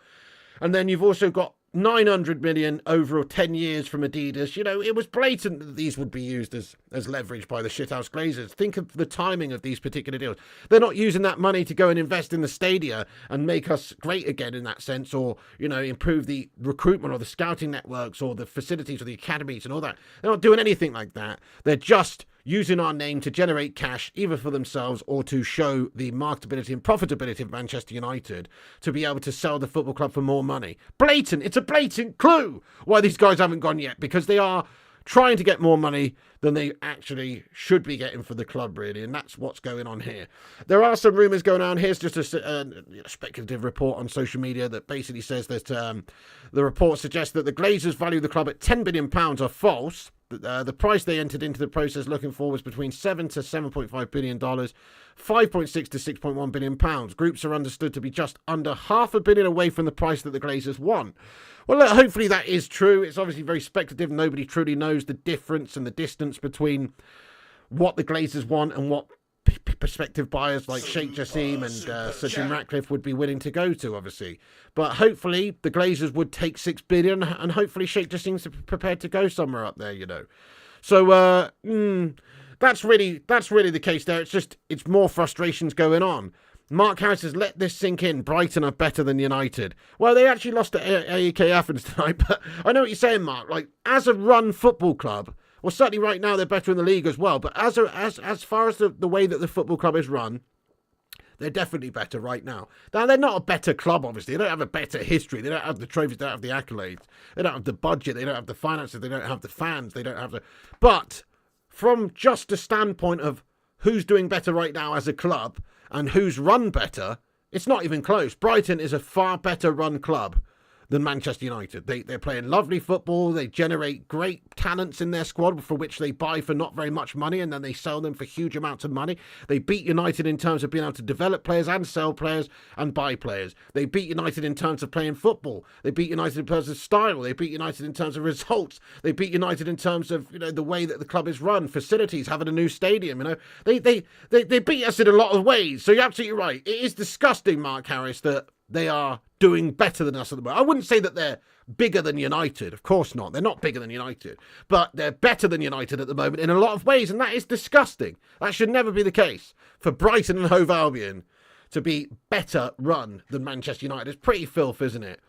And then you've also got 900 million over 10 years from Adidas. You know, it was blatant that these would be used as leverage by the shithouse Glazers. Think of the timing of these particular deals. They're not using that money to go and invest in the stadia and make us great again in that sense, or, you know, improve the recruitment or the scouting networks or the facilities or the academies and all that. They're not doing anything like that. They're just using our name to generate cash, either for themselves or to show the marketability and profitability of Manchester United, to be able to sell the football club for more money. Blatant. It's a blatant clue why these guys haven't gone yet, because they are trying to get more money than they actually should be getting for the club, really, and that's what's going on here. There are some rumours going on. Here's just a speculative report on social media that basically says that the report suggests that the Glazers value the club at £10 billion are false. The price they entered into the process looking for was between $7 to $7.5 billion, 5.6 to 6.1 billion pounds. Groups are understood to be just under £500 million away from the price that the Glazers want. Well, look, hopefully that is true. It's obviously very speculative. Nobody truly knows the difference and the distance between what the Glazers want and what prospective buyers like Sheikh Jassim and Sir Jim Ratcliffe would be willing to go to, obviously. But hopefully the Glazers would take $6 billion, and hopefully Sheikh Jassim's prepared to go somewhere up there, you know. So that's really the case there. It's more frustrations going on. Mark Harris has let this sink in. Brighton are better than United. Well, they actually lost to AEK Athens tonight, but I know what you're saying, Mark. Like, as a run football club, well, certainly right now they're better in the league as well. But as far as the way that the football club is run, they're definitely better right now. Now, they're not a better club, obviously. They don't have a better history. They don't have the trophies. They don't have the accolades. They don't have the budget. They don't have the finances. They don't have the fans. They don't have the... But from just a standpoint of who's doing better right now as a club and who's run better, it's not even close. Brighton is a far better run club than Manchester United. They're playing lovely football. They generate great talents in their squad for which they buy for not very much money, and then they sell them for huge amounts of money. They beat United in terms of being able to develop players and sell players and buy players. They beat United in terms of playing football. They beat United in terms of style. They beat United in terms of results. They beat United in terms of, you know, the way that the club is run, facilities, having a new stadium. You know, they beat us in a lot of ways. So you're absolutely right. It is disgusting, Mark Harris, that they are doing better than us at the moment. I wouldn't say that they're bigger than United. Of course not. They're not bigger than United. But they're better than United at the moment in a lot of ways, and that is disgusting. That should never be the case. For Brighton and Hove Albion to be better run than Manchester United is pretty filth, isn't it?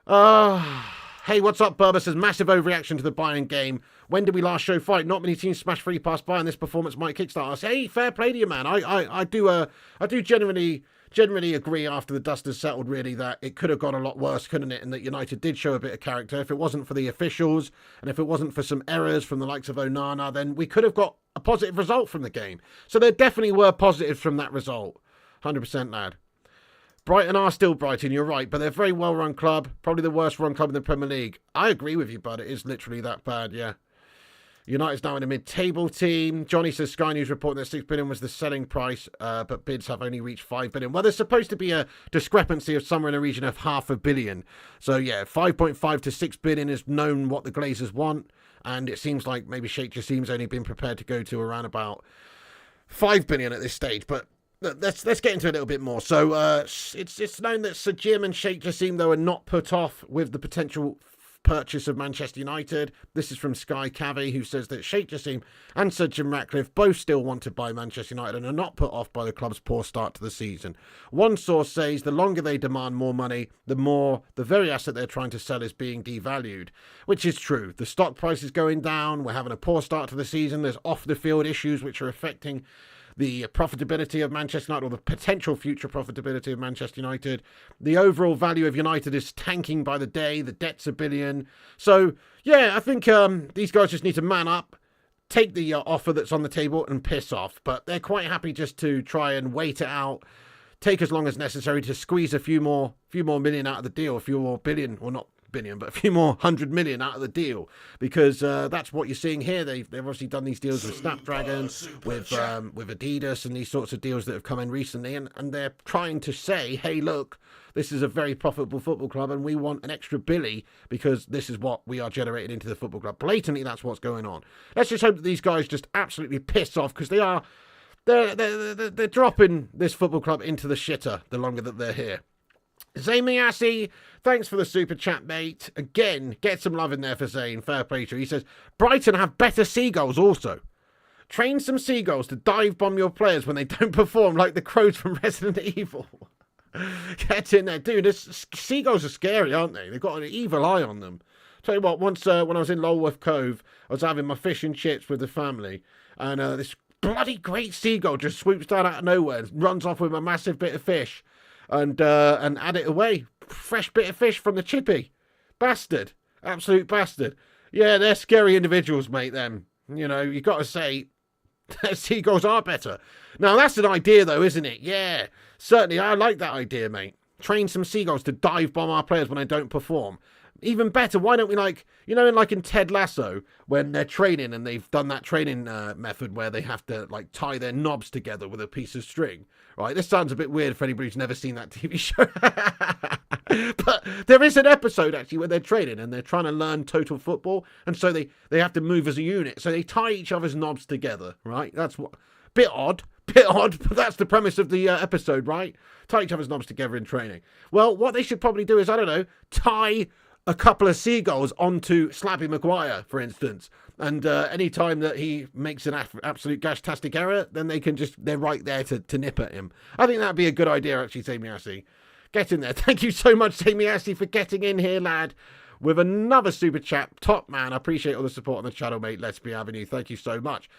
Hey, what's up, Berber says, massive overreaction to the Bayern game. When did we last show fight? Not many teams smashed free past Bayern. This performance might kickstart us. Hey, fair play to you, man. I do generally agree after the dust has settled, really, that it could have gone a lot worse, couldn't it? And that United did show a bit of character. If it wasn't for the officials and if it wasn't for some errors from the likes of Onana, then we could have got a positive result from the game. So there definitely were positives from that result. 100%, lad. Brighton are still Brighton, you're right, but they're a very well-run club. Probably the worst-run club in the Premier League. I agree with you, bud. It is literally that bad, yeah. United's now in a mid-table team. Johnny says Sky News reporting that 6 billion was the selling price, but bids have only reached 5 billion. Well, there's supposed to be a discrepancy of somewhere in the region of £500 million. So, yeah, 5.5 to 6 billion is known what the Glazers want, and it seems like maybe Sheikh Jassim's only been prepared to go to around about 5 billion at this stage, but let's get into it a little bit more. So it's known that Sir Jim and Sheikh Jassim, though, are not put off with the potential purchase of Manchester United. This is from Sky Cavi, who says that Sheikh Jassim and Sir Jim Ratcliffe both still want to buy Manchester United and are not put off by the club's poor start to the season. One source says the longer they demand more money, the more the very asset they're trying to sell is being devalued, which is true. The stock price is going down. We're having a poor start to the season. There's off-the-field issues which are affecting the profitability of Manchester United, or the potential future profitability of Manchester United. The overall value of United is tanking by the day. The debt's $1 billion. So, yeah, I think these guys just need to man up, take the offer that's on the table and piss off. But they're quite happy just to try and wait it out, take as long as necessary to squeeze a few more million out of the deal, a few more billion, or not billion, but a few more 100 million out of the deal, because that's what you're seeing here. They've obviously done these deals with Snapdragon, with Adidas, and these sorts of deals that have come in recently, and they're trying to say, hey, look, this is a very profitable football club, and we want an extra billy because this is what we are generating into the football club. Blatantly, that's what's going on. Let's just hope that these guys just absolutely piss off, because they're dropping this football club into the shitter the longer that they're here. Zamiasi, thanks for the super chat, mate. Again, get some love in there for Zane. Fair play to you. He says, Brighton have better seagulls also. Train some seagulls to dive bomb your players when they don't perform like the crows from Resident Evil. Get in there. Dude, seagulls are scary, aren't they? They've got an evil eye on them. Tell you what, once when I was in Lulworth Cove, I was having my fish and chips with the family, and this bloody great seagull just swoops down out of nowhere and runs off with a massive bit of fish. And add it away. Fresh bit of fish from the chippy. Bastard. Absolute bastard. Yeah, they're scary individuals, mate, them. You know, you got to say, seagulls are better. Now, that's an idea, though, isn't it? Yeah, certainly. I like that idea, mate. Train some seagulls to dive bomb our players when they don't perform. Even better, why don't we, like, you know, in Ted Lasso, when they're training and they've done that training method where they have to, like, tie their knobs together with a piece of string, right? This sounds a bit weird for anybody who's never seen that TV show. But there is an episode, actually, where they're training and they're trying to learn total football, and so they have to move as a unit. So they tie each other's knobs together, right? That's what... Bit odd, but that's the premise of the episode, right? Tie each other's knobs together in training. Well, what they should probably do is, I don't know, tie a couple of seagulls onto Slappy Maguire, for instance, and any time that he makes an absolute gashtastic error, then they're right there to nip at him. I think that'd be a good idea, actually, Samiasi. Get in there. Thank you so much, Samiasi, for getting in here, lad, with another super chat. Top man. I appreciate all the support on the channel, mate. Let's be having you. Thank you so much.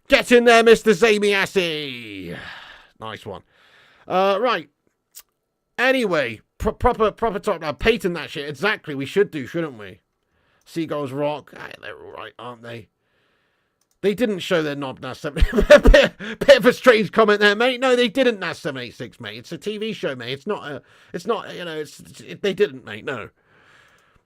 Get in there, Mr. Samiasi. Nice one. Right. Anyway, proper top now. Patent that shit. Exactly. We should do, shouldn't we? Seagulls rock. They're all right, aren't they? They didn't show their knob, NAS 786. Bit of a strange comment there, mate. No, they didn't, NAS 786, mate. It's a TV show, mate. It's not, you know, they didn't, mate. No.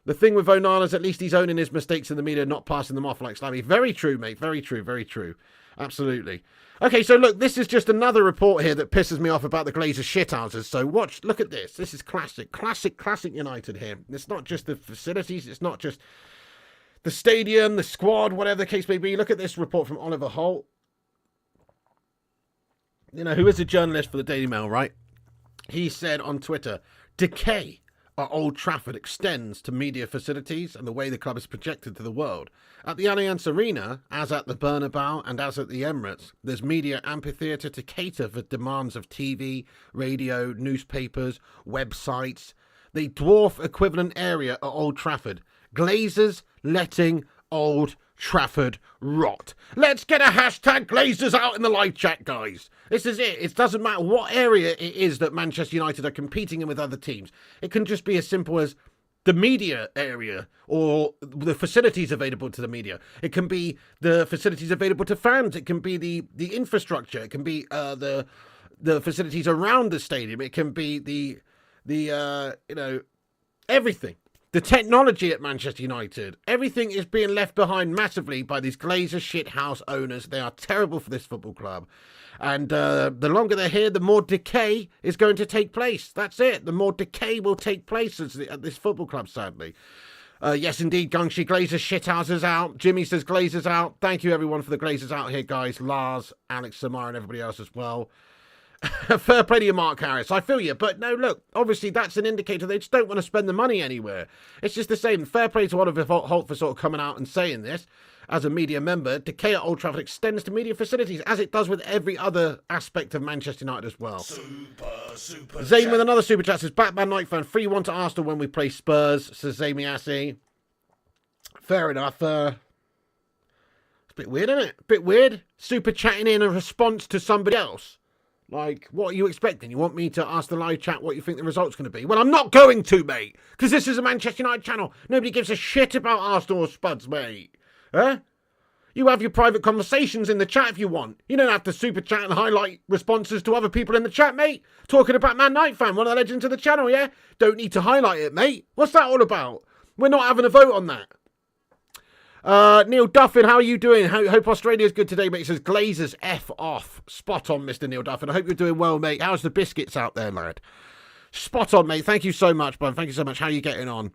The thing with Onana is at least he's owning his mistakes in the media, not passing them off like Slabby. Very true, mate. Very true. Very true. Absolutely. Okay, so look, this is just another report here that pisses me off about the Glazers shithouses. So look at this. This is classic United here. It's not just the facilities. It's not just the stadium, the squad, whatever the case may be. Look at this report from Oliver Holt. You know, who is a journalist for the Daily Mail, right? He said on Twitter, decay at Old Trafford extends to media facilities and the way the club is projected to the world. At the Allianz Arena, as at the Bernabeu and as at the Emirates, there's media amphitheatre to cater for demands of TV, radio, newspapers, websites. The dwarf equivalent area at Old Trafford. Glazers letting Old Trafford rot. Let's get a hashtag Glazers out in the live chat, guys. This is it. It doesn't matter what area it is that Manchester United are competing in with other teams. It can just be as simple as the media area or the facilities available to the media. It can be the facilities available to fans. It can be the infrastructure. It can be the facilities around the stadium. It can be the you know, everything. The technology at Manchester United, everything is being left behind massively by these Glazer shithouse owners. They are terrible for this football club. And the longer they're here, the more decay is going to take place. That's it. The more decay will take place at this football club, sadly. Yes, indeed, Gungshi, Glazers shithouses out. Jimmy says Glazers out. Thank you, everyone, for the Glazers out here, guys. Lars, Alex, Samar, and everybody else as well. Fair play to you, Mark Harris. I feel you. But no, look, obviously that's an indicator they just don't want to spend the money anywhere. It's just the same. Fair play to Oliver Holt for sort of coming out and saying this. As a media member, decay at Old Trafford extends to media facilities, as it does with every other aspect of Manchester United as well. Super Zane with another super chat says, Batman Night fan, 3-1 to Arsenal when we play Spurs, says Zamy Assi. Fair enough. It's a bit weird, isn't it? Bit weird. Super chatting in a response to somebody else. Like, what are you expecting? You want me to ask the live chat what you think the result's going to be? Well, I'm not going to, mate, because this is a Manchester United channel. Nobody gives a shit about Arsenal or Spuds, mate. Huh? You have your private conversations in the chat if you want. You don't have to super chat and highlight responses to other people in the chat, mate. Talking about Man Night fan, one of the legends of the channel, yeah? Don't need to highlight it, mate. What's that all about? We're not having a vote on that. Neil Duffin, how are you doing? Hope Australia's good today, mate. He says, Glazers, F off. Spot on, Mr. Neil Duffin. I hope you're doing well, mate. How's the biscuits out there, lad? Spot on, mate. Thank you so much, bud. Thank you so much. How are you getting on?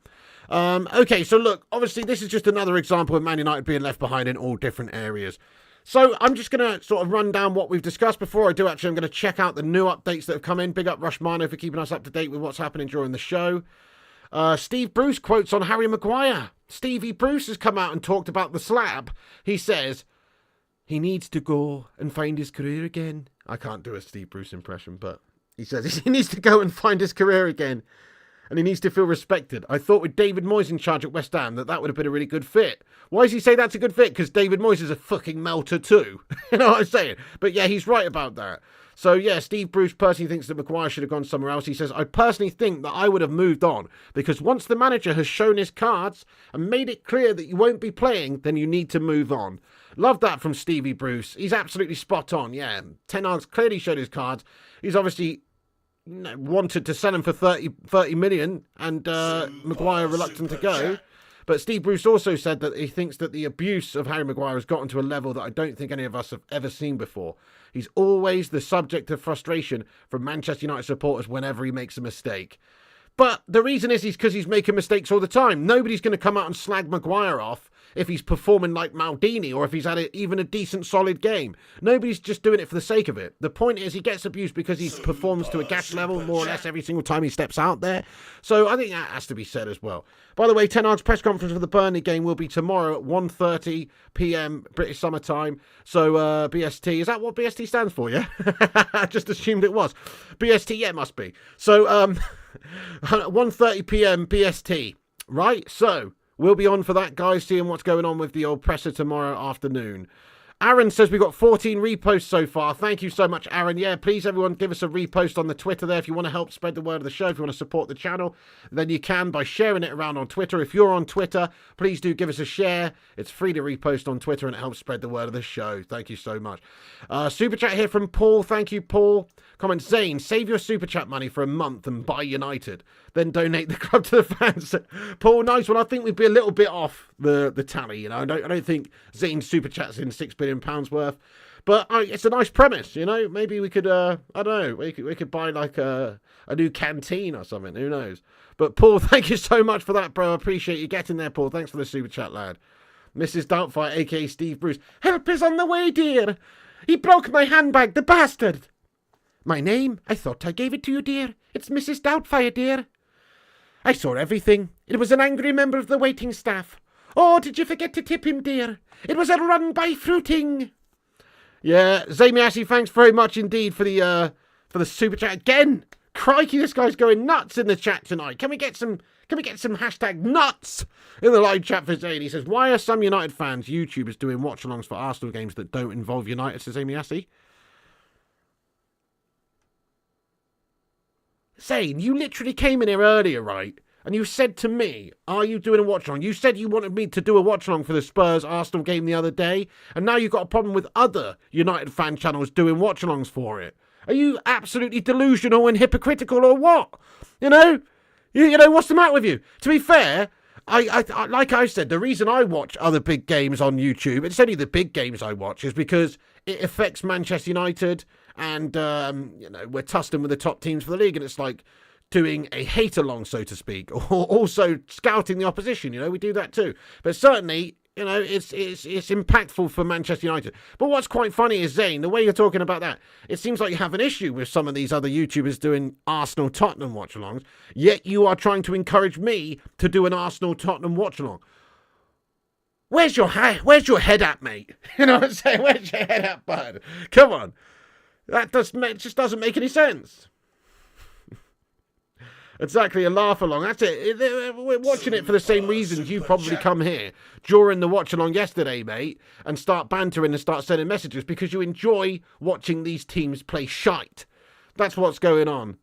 Okay, so look, obviously this is just another example of Man United being left behind in all different areas. So I'm just going to sort of run down what we've discussed. Before I do, actually, I'm going to check out the new updates that have come in. Big up Rushmano for keeping us up to date with what's happening during the show. Steve Bruce quotes on Harry Maguire. Stevie Bruce has come out and talked about the slab. He says, he needs to go and find his career again. I can't do a Steve Bruce impression, but he says he needs to go and find his career again. And he needs to feel respected. I thought with David Moyes in charge at West Ham that would have been a really good fit. Why does he say that's a good fit? Because David Moyes is a fucking melter too. You know what I'm saying? But yeah, he's right about that. So yeah, Steve Bruce personally thinks that Maguire should have gone somewhere else. He says, I personally think that I would have moved on. Because once the manager has shown his cards and made it clear that you won't be playing, then you need to move on. Love that from Stevie Bruce. He's absolutely spot on. Yeah, Ten Hag's clearly showed his cards. He's obviously wanted to sell him for 30 million and Maguire reluctant to go. But Steve Bruce also said that he thinks that the abuse of Harry Maguire has gotten to a level that I don't think any of us have ever seen before. He's always the subject of frustration from Manchester United supporters whenever he makes a mistake. But the reason is because he's making mistakes all the time. Nobody's going to come out and slag Maguire off if he's performing like Maldini or if he's had even a decent, solid game. Nobody's just doing it for the sake of it. The point is he gets abused because he performs to a gas level more or less every single time he steps out there. So I think that has to be said as well. By the way, Ten Hag's press conference for the Burnley game will be tomorrow at 1:30 p.m. British Summer Time. So BST, is that what BST stands for, yeah? I just assumed it was. BST, yeah, it must be. So 1:30 p.m. BST, right? So we'll be on for that, guys, seeing what's going on with the old presser tomorrow afternoon. Aaron says we've got 14 reposts so far. Thank you so much, Aaron. Yeah, please, everyone, give us a repost on the Twitter there. If you want to help spread the word of the show, if you want to support the channel, then you can by sharing it around on Twitter. If you're on Twitter, please do give us a share. It's free to repost on Twitter and it helps spread the word of the show. Thank you so much. Super chat here from Paul. Thank you, Paul. Comment, Zane, save your super chat money for a month and buy United. Then donate the club to the fans. Paul, nice one. I think we'd be a little bit off the tally, you know. I don't think Zane's super chat's in £6 billion worth. But it's a nice premise, you know. Maybe we could, I don't know, we could buy like a new canteen or something. Who knows? But Paul, thank you so much for that, bro. I appreciate you getting there, Paul. Thanks for the super chat, lad. Mrs. Doubtfire, a.k.a. Steve Bruce. Help is on the way, dear. He broke my handbag, the bastard. My name? I thought I gave it to you, dear. It's Mrs. Doubtfire, dear. I saw everything. It was an angry member of the waiting staff. Oh, did you forget to tip him, dear? It was a run by fruiting. Yeah, Zamy Ashley, thanks very much indeed for the super chat again. Crikey, this guy's going nuts in the chat tonight. Can we get some hashtag nuts in the live chat for Zane? He says, why are some United fans, YouTubers, doing watch-alongs for Arsenal games that don't involve United, says Zamy Ashley? Zane, you literally came in here earlier, right? And you said to me, are you doing a watch-along? You said you wanted me to do a watch-along for the Spurs-Arsenal game the other day, and now you've got a problem with other United fan channels doing watch-alongs for it. Are you absolutely delusional and hypocritical or what? You know? You know, what's the matter with you? To be fair, I like I said, the reason I watch other big games on YouTube, it's only the big games I watch, is because it affects Manchester United, and, you know, we're tussling with the top teams for the league, and it's like doing a hate-along, so to speak, or also scouting the opposition, you know, we do that too. But certainly, You know, it's impactful for Manchester United. But what's quite funny is, Zane, the way you're talking about that, it seems like you have an issue with some of these other YouTubers doing Arsenal-Tottenham watch-alongs, yet you are trying to encourage me to do an Arsenal-Tottenham watch-along. Where's your head at, mate? You know what I'm saying? Where's your head at, bud? Come on. Just doesn't make any sense. Exactly, a laugh along. That's it. We're watching it for the same reasons you probably come here during the watch along yesterday, mate, and start bantering and start sending messages because you enjoy watching these teams play shite. That's what's going on.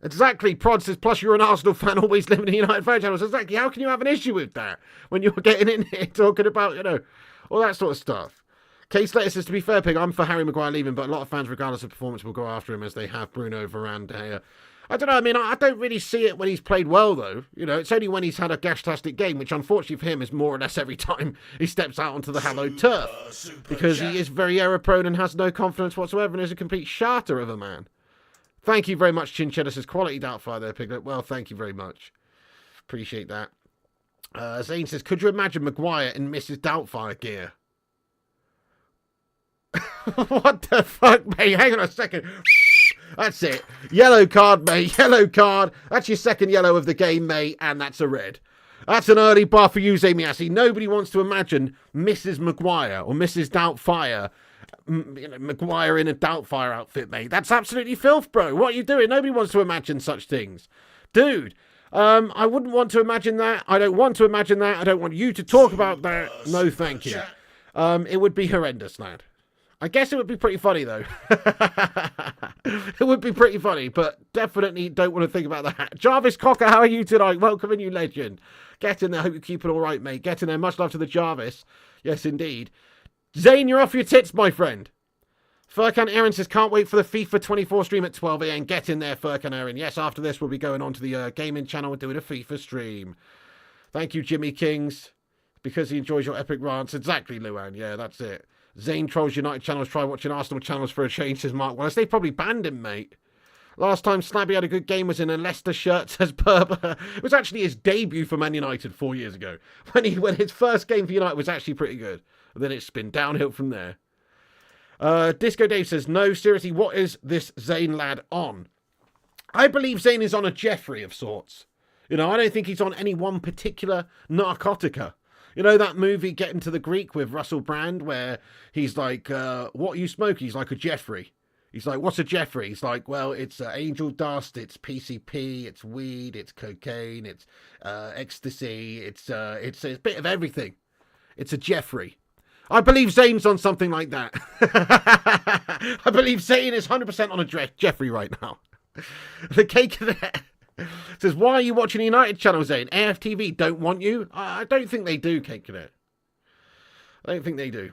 Exactly. Prod says, plus you're an Arsenal fan, always living in the United fan channels. Exactly. How can you have an issue with that when you're getting in here talking about, you know, all that sort of stuff? Case Letter says, to be fair, Pig, I'm for Harry Maguire leaving, but a lot of fans, regardless of performance, will go after him as they have Bruno, Varane, De Gea. I don't know. I mean, I don't really see it when he's played well, though. You know, it's only when he's had a gash-tastic game, which unfortunately for him is more or less every time he steps out onto the hallowed turf. Because he is very error-prone and has no confidence whatsoever and is a complete shatter of a man. Thank you very much, Chinchetta says, quality Doubtfire there, Piglet. Well, thank you very much. Appreciate that. Zane says, could you imagine Maguire in Mrs. Doubtfire gear? What the fuck, mate? Hang on a second. That's it. Yellow card, mate. Yellow card. That's your second yellow of the game, mate. And that's a red. That's an early bar for you, Zamiassi. Nobody wants to imagine Mrs. Maguire or Mrs. Doubtfire. You know, Maguire in a Doubtfire outfit, mate. That's absolutely filth, bro. What are you doing? Nobody wants to imagine such things. Dude, I wouldn't want to imagine that. I don't want to imagine that. I don't want you to talk about that. No, thank you. It would be horrendous, lad. I guess it would be pretty funny, though. It would be pretty funny, but definitely don't want to think about that. Jarvis Cocker, how are you tonight? Welcome in, you legend. Get in there. Hope you're keeping all right, mate. Get in there. Much love to the Jarvis. Yes, indeed. Zane, you're off your tits, my friend. Furkan Aaron says, can't wait for the FIFA 24 stream at 12 a.m. Get in there, Furkan Aaron. Yes, after this, we'll be going on to the gaming channel and doing a FIFA stream. Thank you, Jimmy Kings, because he enjoys your epic rants. Exactly, Luan. Yeah, that's it. Zane trolls United channels. Try watching Arsenal channels for a change, says Mark Wallace. They probably banned him, mate. Last time Slabby had a good game was in a Leicester shirt, says Berber. It was actually his debut for Man United 4 years ago. When his first game for United was actually pretty good. And then it's been downhill from there. Disco Dave says, no, seriously, what is this Zane lad on? I believe Zane is on a Jeffrey of sorts. You know, I don't think he's on any one particular narcotica. You know that movie Getting to the Greek with Russell Brand where he's like, what are you smoking? He's like a Jeffrey. He's like, what's a Jeffrey? He's like, well, it's angel dust, it's PCP, it's weed, it's cocaine, it's ecstasy, it's a bit of everything. It's a Jeffrey. I believe Zane's on something like that. I believe Zane is 100% on a Jeffrey right now. The cake there. Says, why are you watching United channel, Zane? AFTV don't want you? I don't think they do, Kate Cadet. I don't think they do.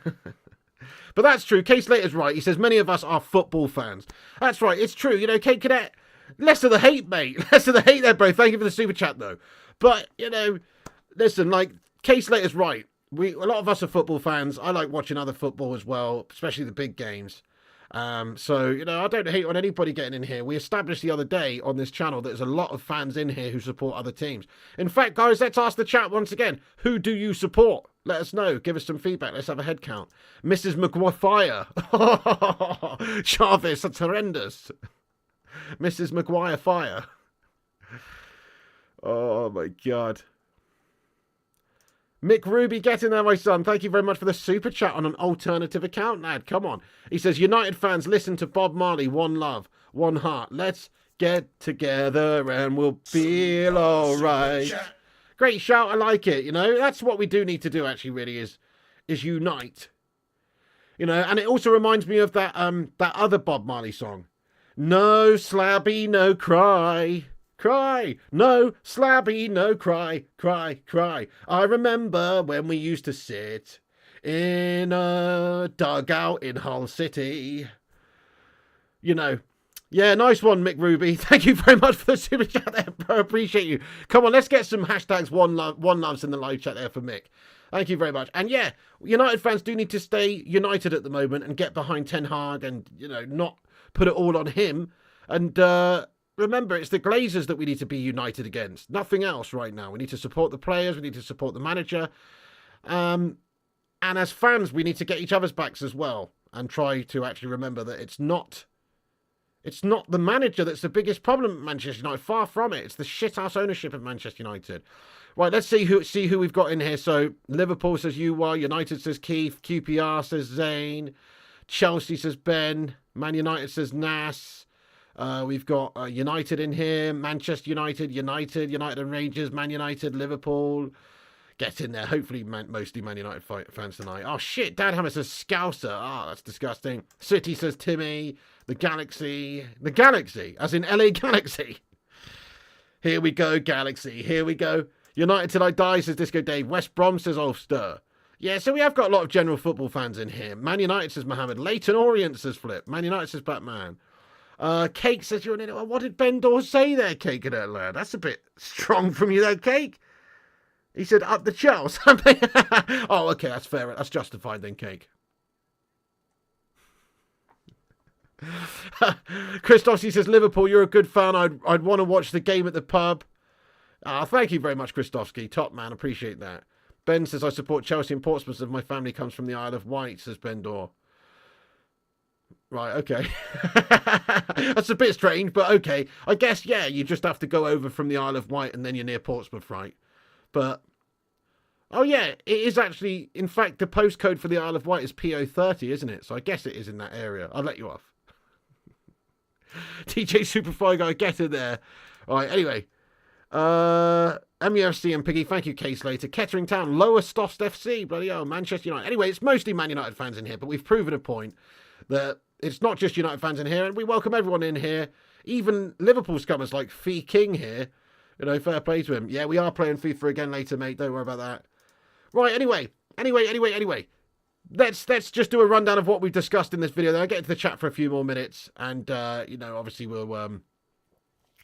But that's true. Case Slater's right. He says, many of us are football fans. That's right. It's true. You know, Kate Cadet, less of the hate, mate. Less of the hate there, bro. Thank you for the super chat, though. But, you know, listen, like, Case Slater's right. A lot of us are football fans. I like watching other football as well, especially the big games. So, you know, I don't hate on anybody getting in here. We established the other day on this channel that there's a lot of fans in here who support other teams. In fact, guys, let's ask the chat once again. Who do you support? Let us know. Give us some feedback. Let's have a head count. Mrs. Maguire. Jarvis, that's horrendous. Mrs. Maguire fire. Oh, my God. Mick Ruby, get in there, my son. Thank you very much for the super chat on an alternative account, lad. Come on. He says, United fans, listen to Bob Marley. One love, one heart. Let's get together and we'll feel all right. Great shout. I like it. You know, that's what we do need to do, actually, really, is unite. You know, and it also reminds me of that other Bob Marley song. No slabby, no cry. Cry, no, slabby, no, cry, cry, cry. I remember when we used to sit in a dugout in Hull City. You know, yeah, nice one, Mick Ruby. Thank you very much for the super chat there, bro. Appreciate you. Come on, let's get some hashtags one loves in the live chat there for Mick. Thank you very much. And yeah, United fans do need to stay united at the moment and get behind Ten Hag and, you know, not put it all on him. And, remember, it's the Glazers that we need to be united against. Nothing else right now. We need to support the players. We need to support the manager. And as fans, we need to get each other's backs as well and try to actually remember that it's not the manager that's the biggest problem at Manchester United. Far from it. It's the shit-ass ownership of Manchester United. Right, let's see who we've got in here. So Liverpool says UY, United says Keith, QPR says Zane, Chelsea says Ben, Man United says Nas. We've got United in here, Manchester United, United and Rangers, Man United, Liverpool. Get in there. Hopefully, mostly Man United fans tonight. Oh, shit. Dad Hammer says Scouser. Oh, that's disgusting. City says Timmy. The Galaxy. The Galaxy, as in LA Galaxy. Here we go, Galaxy. Here we go. United Till I Die says Disco Dave. West Brom says Ulster. Yeah, so we have got a lot of general football fans in here. Man United says Mohammed. Leighton Orient says Flip. Man United says Batman. Cake says you're in it. What did Ben Dawes say there, Cake, and lad? That's a bit strong from you there, Cake. He said, up the Chels. Oh, okay, that's fair. That's justified then, Cake. Christoph, he says, Liverpool, you're a good fan. I'd want to watch the game at the pub. Thank you very much, Christovsky. Top man, appreciate that. Ben says, I support Chelsea and Portsmouth as my family comes from the Isle of Wight, says Ben Dorr. Right, okay. That's a bit strange, but okay. I guess, yeah, you just have to go over from the Isle of Wight and then you're near Portsmouth, right? But, oh yeah, it is actually, in fact, the postcode for the Isle of Wight is PO30, isn't it? So I guess it is in that area. I'll let you off. TJ Superfly guy, get in there. All right, anyway. MUFC and Piggy, thank you, Case Slater. Kettering Town, Lower Stost FC, bloody hell, Manchester United. Anyway, it's mostly Man United fans in here, but we've proven a point that it's not just United fans in here, and we welcome everyone in here. Even Liverpool scummers like Fee King here. You know, fair play to him. Yeah, we are playing FIFA again later, mate. Don't worry about that. Right, anyway. Let's just do a rundown of what we've discussed in this video. Then I'll get into the chat for a few more minutes. And, you know, obviously we'll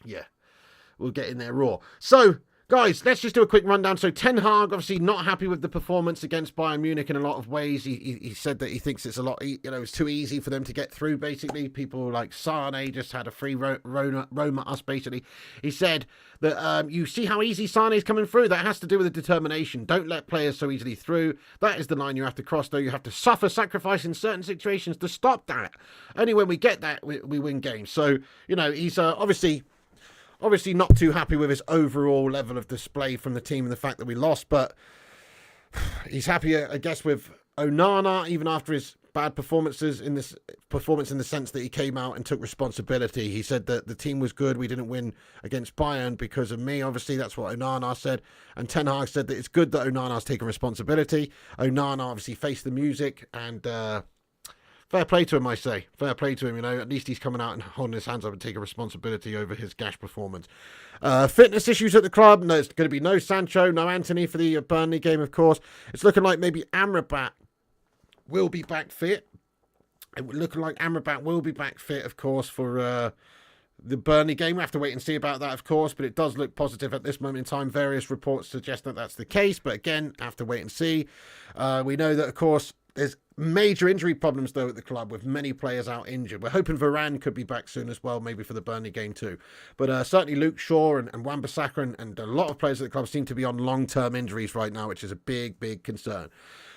get in there raw. So, guys, let's just do a quick rundown. So, Ten Hag, obviously not happy with the performance against Bayern Munich in a lot of ways. He said that he thinks it's it's too easy for them to get through, basically. People like Sane just had a free roam at us, basically. He said that you see how easy Sane is coming through? That has to do with the determination. Don't let players so easily through. That is the line you have to cross, though. You have to sacrifice in certain situations to stop that. Only when we get that, we win games. So, you know, he's obviously not too happy with his overall level of display from the team and the fact that we lost, but he's happy, I guess, with Onana, even after his bad performance in the sense that he came out and took responsibility. He said that the team was good. We didn't win against Bayern because of me. Obviously, that's what Onana said. And Ten Hag said that it's good that Onana's taken responsibility. Onana obviously faced the music, and fair play to him, I say. Fair play to him, you know. At least he's coming out and holding his hands up and taking responsibility over his gash performance. Fitness issues at the club. No, it's going to be no Sancho, no Anthony for the Burnley game, of course. It's looking like maybe Amrabat will be back fit. Looking like Amrabat will be back fit, of course, for the Burnley game. We have to wait and see about that, of course, but it does look positive at this moment in time. Various reports suggest that that's the case, but again, have to wait and see. We know that, of course, there's major injury problems, though, at the club, with many players out injured. We're hoping Varane could be back soon as well, maybe for the Burnley game too. But certainly Luke Shaw and Wan-Bissaka and a lot of players at the club seem to be on long-term injuries right now, which is a big, big concern.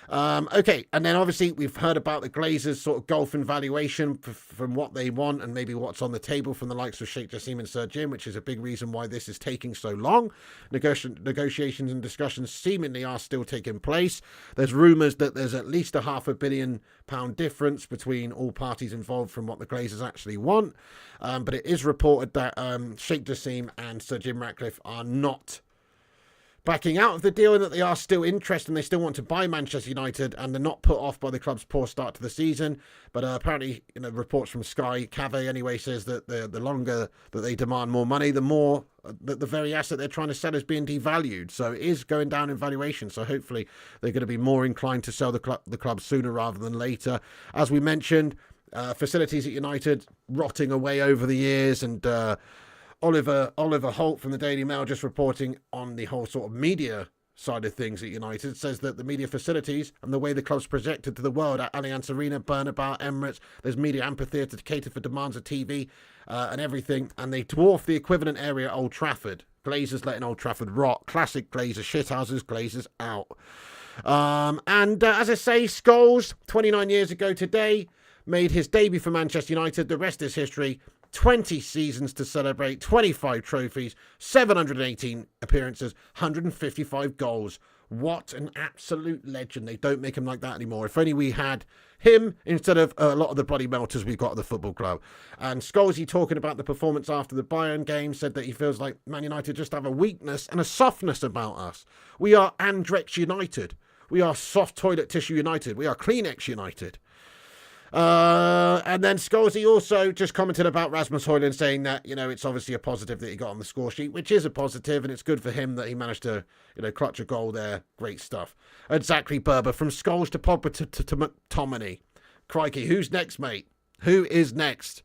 Okay, and then obviously we've heard about the Glazers' sort of golf valuation from what they want and maybe what's on the table from the likes of Sheikh Jassim and Sir Jim, which is a big reason why this is taking so long. Negotiations and discussions seemingly are still taking place. There's rumours that there's at least a £500 million difference between all parties involved from what the Glazers actually want. But it is reported that Sheikh Jassim and Sir Jim Ratcliffe are not backing out of the deal and that they are still interested and they still want to buy Manchester United, and they're not put off by the club's poor start to the season. But apparently, you know, reports from Sky, Cave anyway, says that the longer that they demand more money, the more that the very asset they're trying to sell is being devalued. So it is going down in valuation. So hopefully they're going to be more inclined to sell the club sooner rather than later. As we mentioned, facilities at United rotting away over the years, and Oliver Holt from the Daily Mail just reporting on the whole sort of media side of things at United says that the media facilities and the way the club's projected to the world at Allianz Arena, Bernabeu, Emirates, there's media amphitheatre to cater for demands of TV and everything, and they dwarf the equivalent area at Old Trafford. Glazers letting Old Trafford rot. Classic Glazers, shithouses, Glazers out. As I say, Scholes, 29 years ago today, made his debut for Manchester United. The rest is history. 20 seasons to celebrate, 25 trophies, 718 appearances, 155 goals. What an absolute legend. They don't make him like that anymore. If only we had him instead of a lot of the bloody melters we've got at the football club. And Scholesy, talking about the performance after the Bayern game, said that he feels like Man United just have a weakness and a softness about us. We are Andrex United. We are soft toilet tissue United. We are Kleenex United. And then Scholesy also just commented about Rasmus Højlund, saying that, it's obviously a positive that he got on the score sheet, which is a positive, and it's good for him that he managed to, clutch a goal there. Great stuff. And Zachary Berber, from Scholes to Pogba to McTominay. Crikey, who's next, mate? Who is next?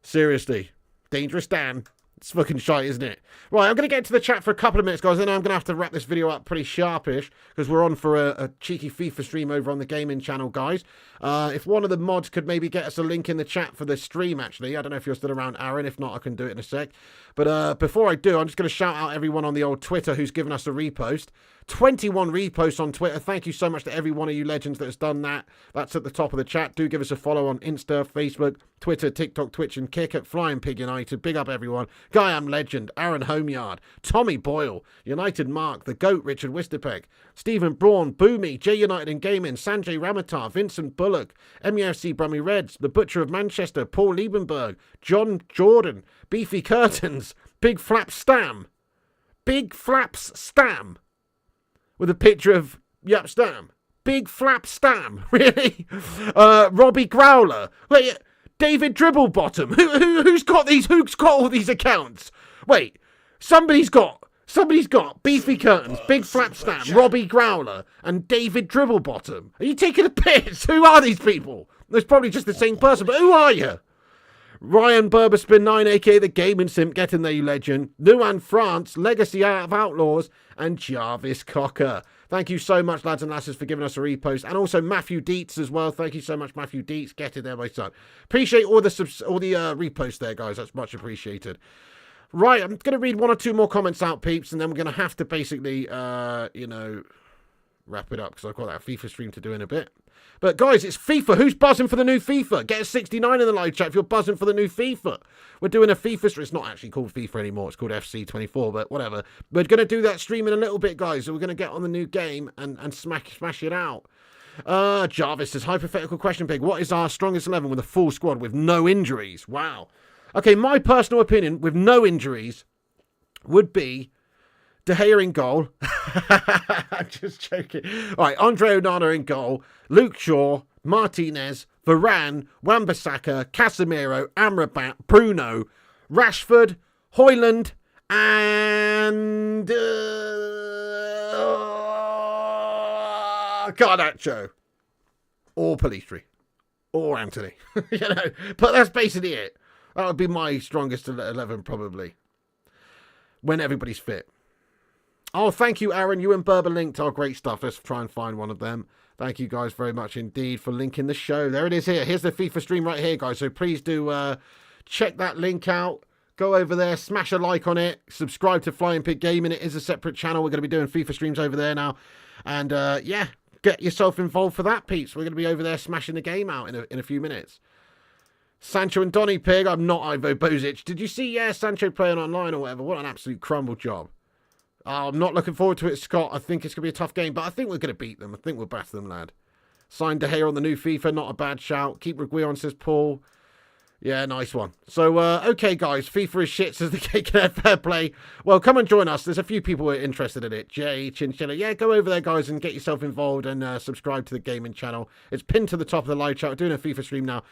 Seriously. Dangerous Dan. It's fucking shite, isn't it? Right, I'm going to get to the chat for a couple of minutes, guys. Then I'm going to have to wrap this video up pretty sharpish because we're on for a cheeky FIFA stream over on the gaming channel, guys. If one of the mods could maybe get us a link in the chat for the stream, actually. I don't know if you're still around, Aaron. If not, I can do it in a sec. But before I do, I'm just going to shout out everyone on the old Twitter who's given us a repost. 21 reposts on Twitter. Thank you so much to every one of you legends that has done that. That's at the top of the chat. Do give us a follow on Insta, Facebook, Twitter, TikTok, Twitch, and Kick at Flying Pig United. Big up everyone. Guy Am Legend, Aaron Homeyard, Tommy Boyle, United Mark, The Goat, Richard Wisterpeck, Stephen Braun, Boomy, J United in Gaming, Sanjay Ramatar, Vincent Bullock, MUFC Brummy Reds, The Butcher of Manchester, Paul Liebenberg, John Jordan, Beefy Curtains, Big Flaps Stam, with a picture of Stam. Big Flap Stam. Really? Robbie Growler. Wait, David Dribblebottom. Who's got all these accounts? Wait, somebody's got Beefy Curtains, Big Flap Stam, Robbie Growler, and David Dribblebottom. Are you taking a piss? Who are these people? It's probably just the same person, but who are you? Ryan Berberspin 9, aka the Gaming Simp, get in there, you legend. Luan France, Legacy Out of Outlaws, and Jarvis Cocker. Thank you so much, lads and lasses, for giving us a repost. And also Matthew Dietz as well. Thank you so much, Matthew Dietz. Get in there, my son. Appreciate all the reposts there, guys. That's much appreciated. Right, I'm going to read one or two more comments out, peeps, and then we're going to have to basically, wrap it up because I've got that FIFA stream to do in a bit. But guys, it's FIFA. Who's buzzing for the new FIFA? Get a 69 in the live chat if you're buzzing for the new FIFA. We're doing a FIFA stream. It's not actually called FIFA anymore. It's called FC24, but whatever. We're going to do that stream in a little bit, guys. So we're going to get on the new game and smash it out. Jarvis says, hypothetical question, Pig. What is our strongest 11 with a full squad with no injuries? Wow. Okay, my personal opinion with no injuries would be De Gea in goal. I'm just joking. All right, Andre Onana in goal. Luke Shaw, Martinez, Varane, Wan-Bissaka, Casemiro, Amrabat, Bruno, Rashford, Højlund, and Garnacho. Or Pellistri. Or Anthony. But that's basically it. That would be my strongest 11, probably. When everybody's fit. Oh, thank you, Aaron. You and Berber linked. Oh, great stuff. Let's try and find one of them. Thank you guys very much indeed for linking the show. There it is here. Here's the FIFA stream right here, guys. So please do check that link out. Go over there, smash a like on it. Subscribe to Flying Pig Gaming. It is a separate channel. We're going to be doing FIFA streams over there now. And yeah, get yourself involved for that, peeps. We're going to be over there smashing the game out in a few minutes. Sancho and Donny Pig. I'm not Ivo Bozic. Did you see, Sancho playing online or whatever? What an absolute crumble job. I'm not looking forward to it, Scott. I think it's going to be a tough game, but I think we're going to beat them. I think we'll batter them, lad. Signed De Gea on the new FIFA. Not a bad shout. Keep Reguilon, says Paul. Yeah, nice one. So, okay, guys. FIFA is shit, says the Cake and Fair Play. Well, come and join us. There's a few people who are interested in it. Jay, Chinchilla. Yeah, go over there, guys, and get yourself involved and subscribe to the gaming channel. It's pinned to the top of the live chat. We're doing a FIFA stream now.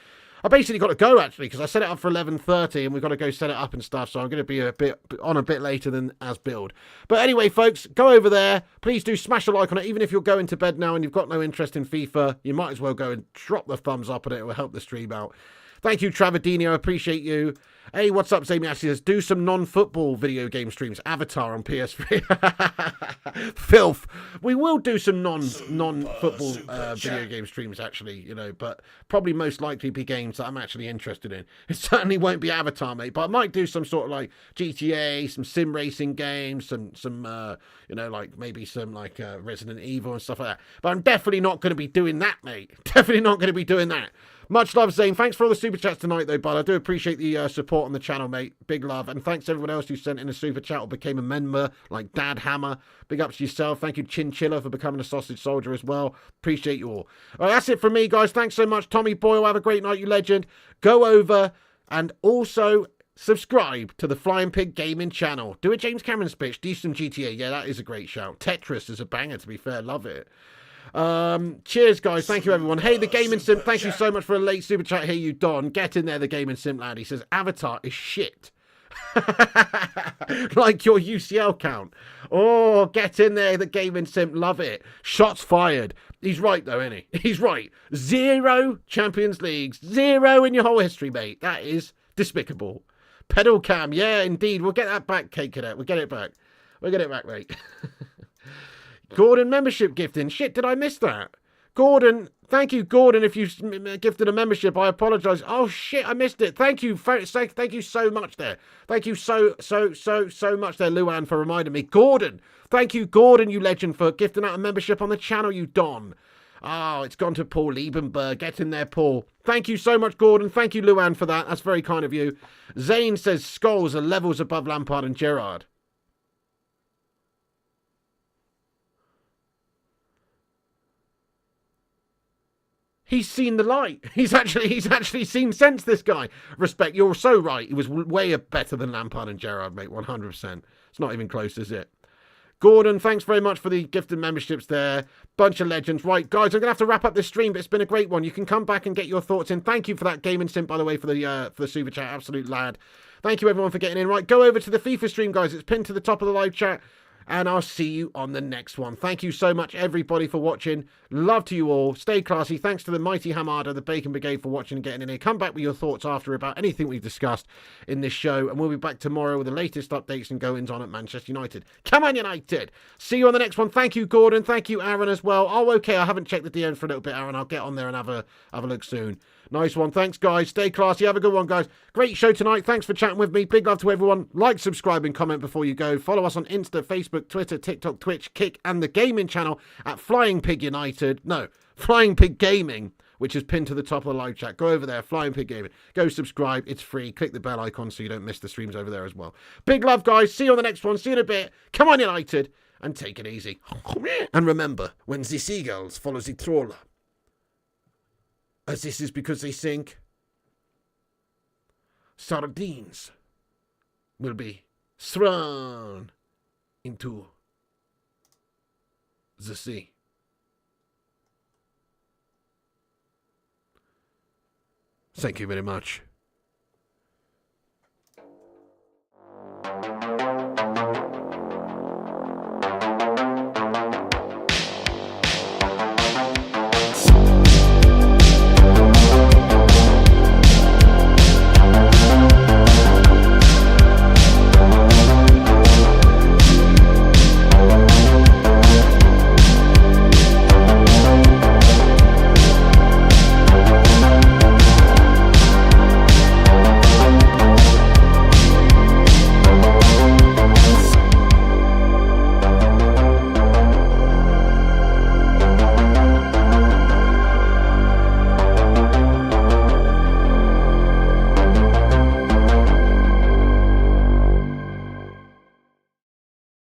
I basically got to go, actually, because I set it up for 11:30 and we've got to go set it up and stuff, so I'm going to be a bit later than as build. But anyway, folks, go over there. Please do smash a like on it. Even if you're going to bed now and you've got no interest in FIFA, you might as well go and drop the thumbs up on it. It will help the stream out. Thank you, Travadino. I appreciate you. Hey, what's up, Zamy Ashley says, do some non-football video game streams. Avatar on PS3. Filth. We will do some non-football video game streams, actually, you know, but probably most likely be games that I'm actually interested in. It certainly won't be Avatar, mate, but I might do some sort of like GTA, some sim racing games, some you know, like maybe some like Resident Evil and stuff like that. But I'm definitely not going to be doing that, mate. Definitely not going to be doing that. Much love, Zane. Thanks for all the super chats tonight, though, bud. I do appreciate the support on the channel, mate. Big love. And thanks to everyone else who sent in a super chat or became a member, like Dad Hammer. Big ups to yourself. Thank you, Chinchilla, for becoming a sausage soldier as well. Appreciate you all. All right, that's it from me, guys. Thanks so much. Tommy Boyle, have a great night, you legend. Go over and also subscribe to the Flying Pig Gaming channel. Do a James Cameron speech. Do some GTA. Yeah, that is a great shout. Tetris is a banger, to be fair. Love it. Cheers, guys. Thank you, everyone. Hey, the Gaming Simp, thank you so much for a late super chat. Here you, Don. Get in there, the Gaming Simp lad. He says, Avatar is shit. Like your UCL count. Oh, get in there, the Gaming Simp. Love it. Shots fired. He's right, though, isn't he? He's right. 0 Champions Leagues. 0 in your whole history, mate. That is despicable. Pedal cam. Yeah, indeed. We'll get that back, Kate Cadet. We'll get it back. We'll get it back, mate. Gordon membership gifting. Shit, did I miss that? Gordon, thank you, Gordon. If you gifted a membership, I apologise. Oh shit, I missed it. Thank you, thank you so much there. Thank you so much there, Luan, for reminding me. Gordon, thank you, Gordon, you legend, for gifting out a membership on the channel, you Don. Oh, it's gone to Paul Liebenberg. Get in there, Paul. Thank you so much, Gordon. Thank you, Luan, for that. That's very kind of you. Zane says Scholes are levels above Lampard and Gerrard. He's seen the light. He's actually seen sense, this guy. Respect. You're so right. He was way better than Lampard and Gerrard, mate. 100%. It's not even close, is it? Gordon, thanks very much for the gifted memberships there. Bunch of legends. Right, guys, I'm going to have to wrap up this stream, but it's been a great one. You can come back and get your thoughts in. Thank you for that Gaming Simp, by the way, for the super chat. Absolute lad. Thank you, everyone, for getting in. Right, go over to the FIFA stream, guys. It's pinned to the top of the live chat. And I'll see you on the next one. Thank you so much, everybody, for watching. Love to you all. Stay classy. Thanks to the mighty Hamada, the Bacon Brigade, for watching and getting in here. Come back with your thoughts after about anything we've discussed in this show. And we'll be back tomorrow with the latest updates and goings on at Manchester United. Come on, United. See you on the next one. Thank you, Gordon. Thank you, Aaron, as well. Oh, okay. I haven't checked the DMs for a little bit, Aaron. I'll get on there and have a look soon. Nice one. Thanks, guys. Stay classy. Have a good one, guys. Great show tonight. Thanks for chatting with me. Big love to everyone. Like, subscribe, and comment before you go. Follow us on Insta, Facebook, Twitter, TikTok, Twitch, Kick, and the gaming channel at Flying Pig United. No, Flying Pig Gaming, which is pinned to the top of the live chat. Go over there, Flying Pig Gaming. Go subscribe. It's free. Click the bell icon so you don't miss the streams over there as well. Big love, guys. See you on the next one. See you in a bit. Come on, United. And take it easy. And remember, when the seagulls follow the trawler, as this is because they think sardines will be thrown into the sea. Thank you very much.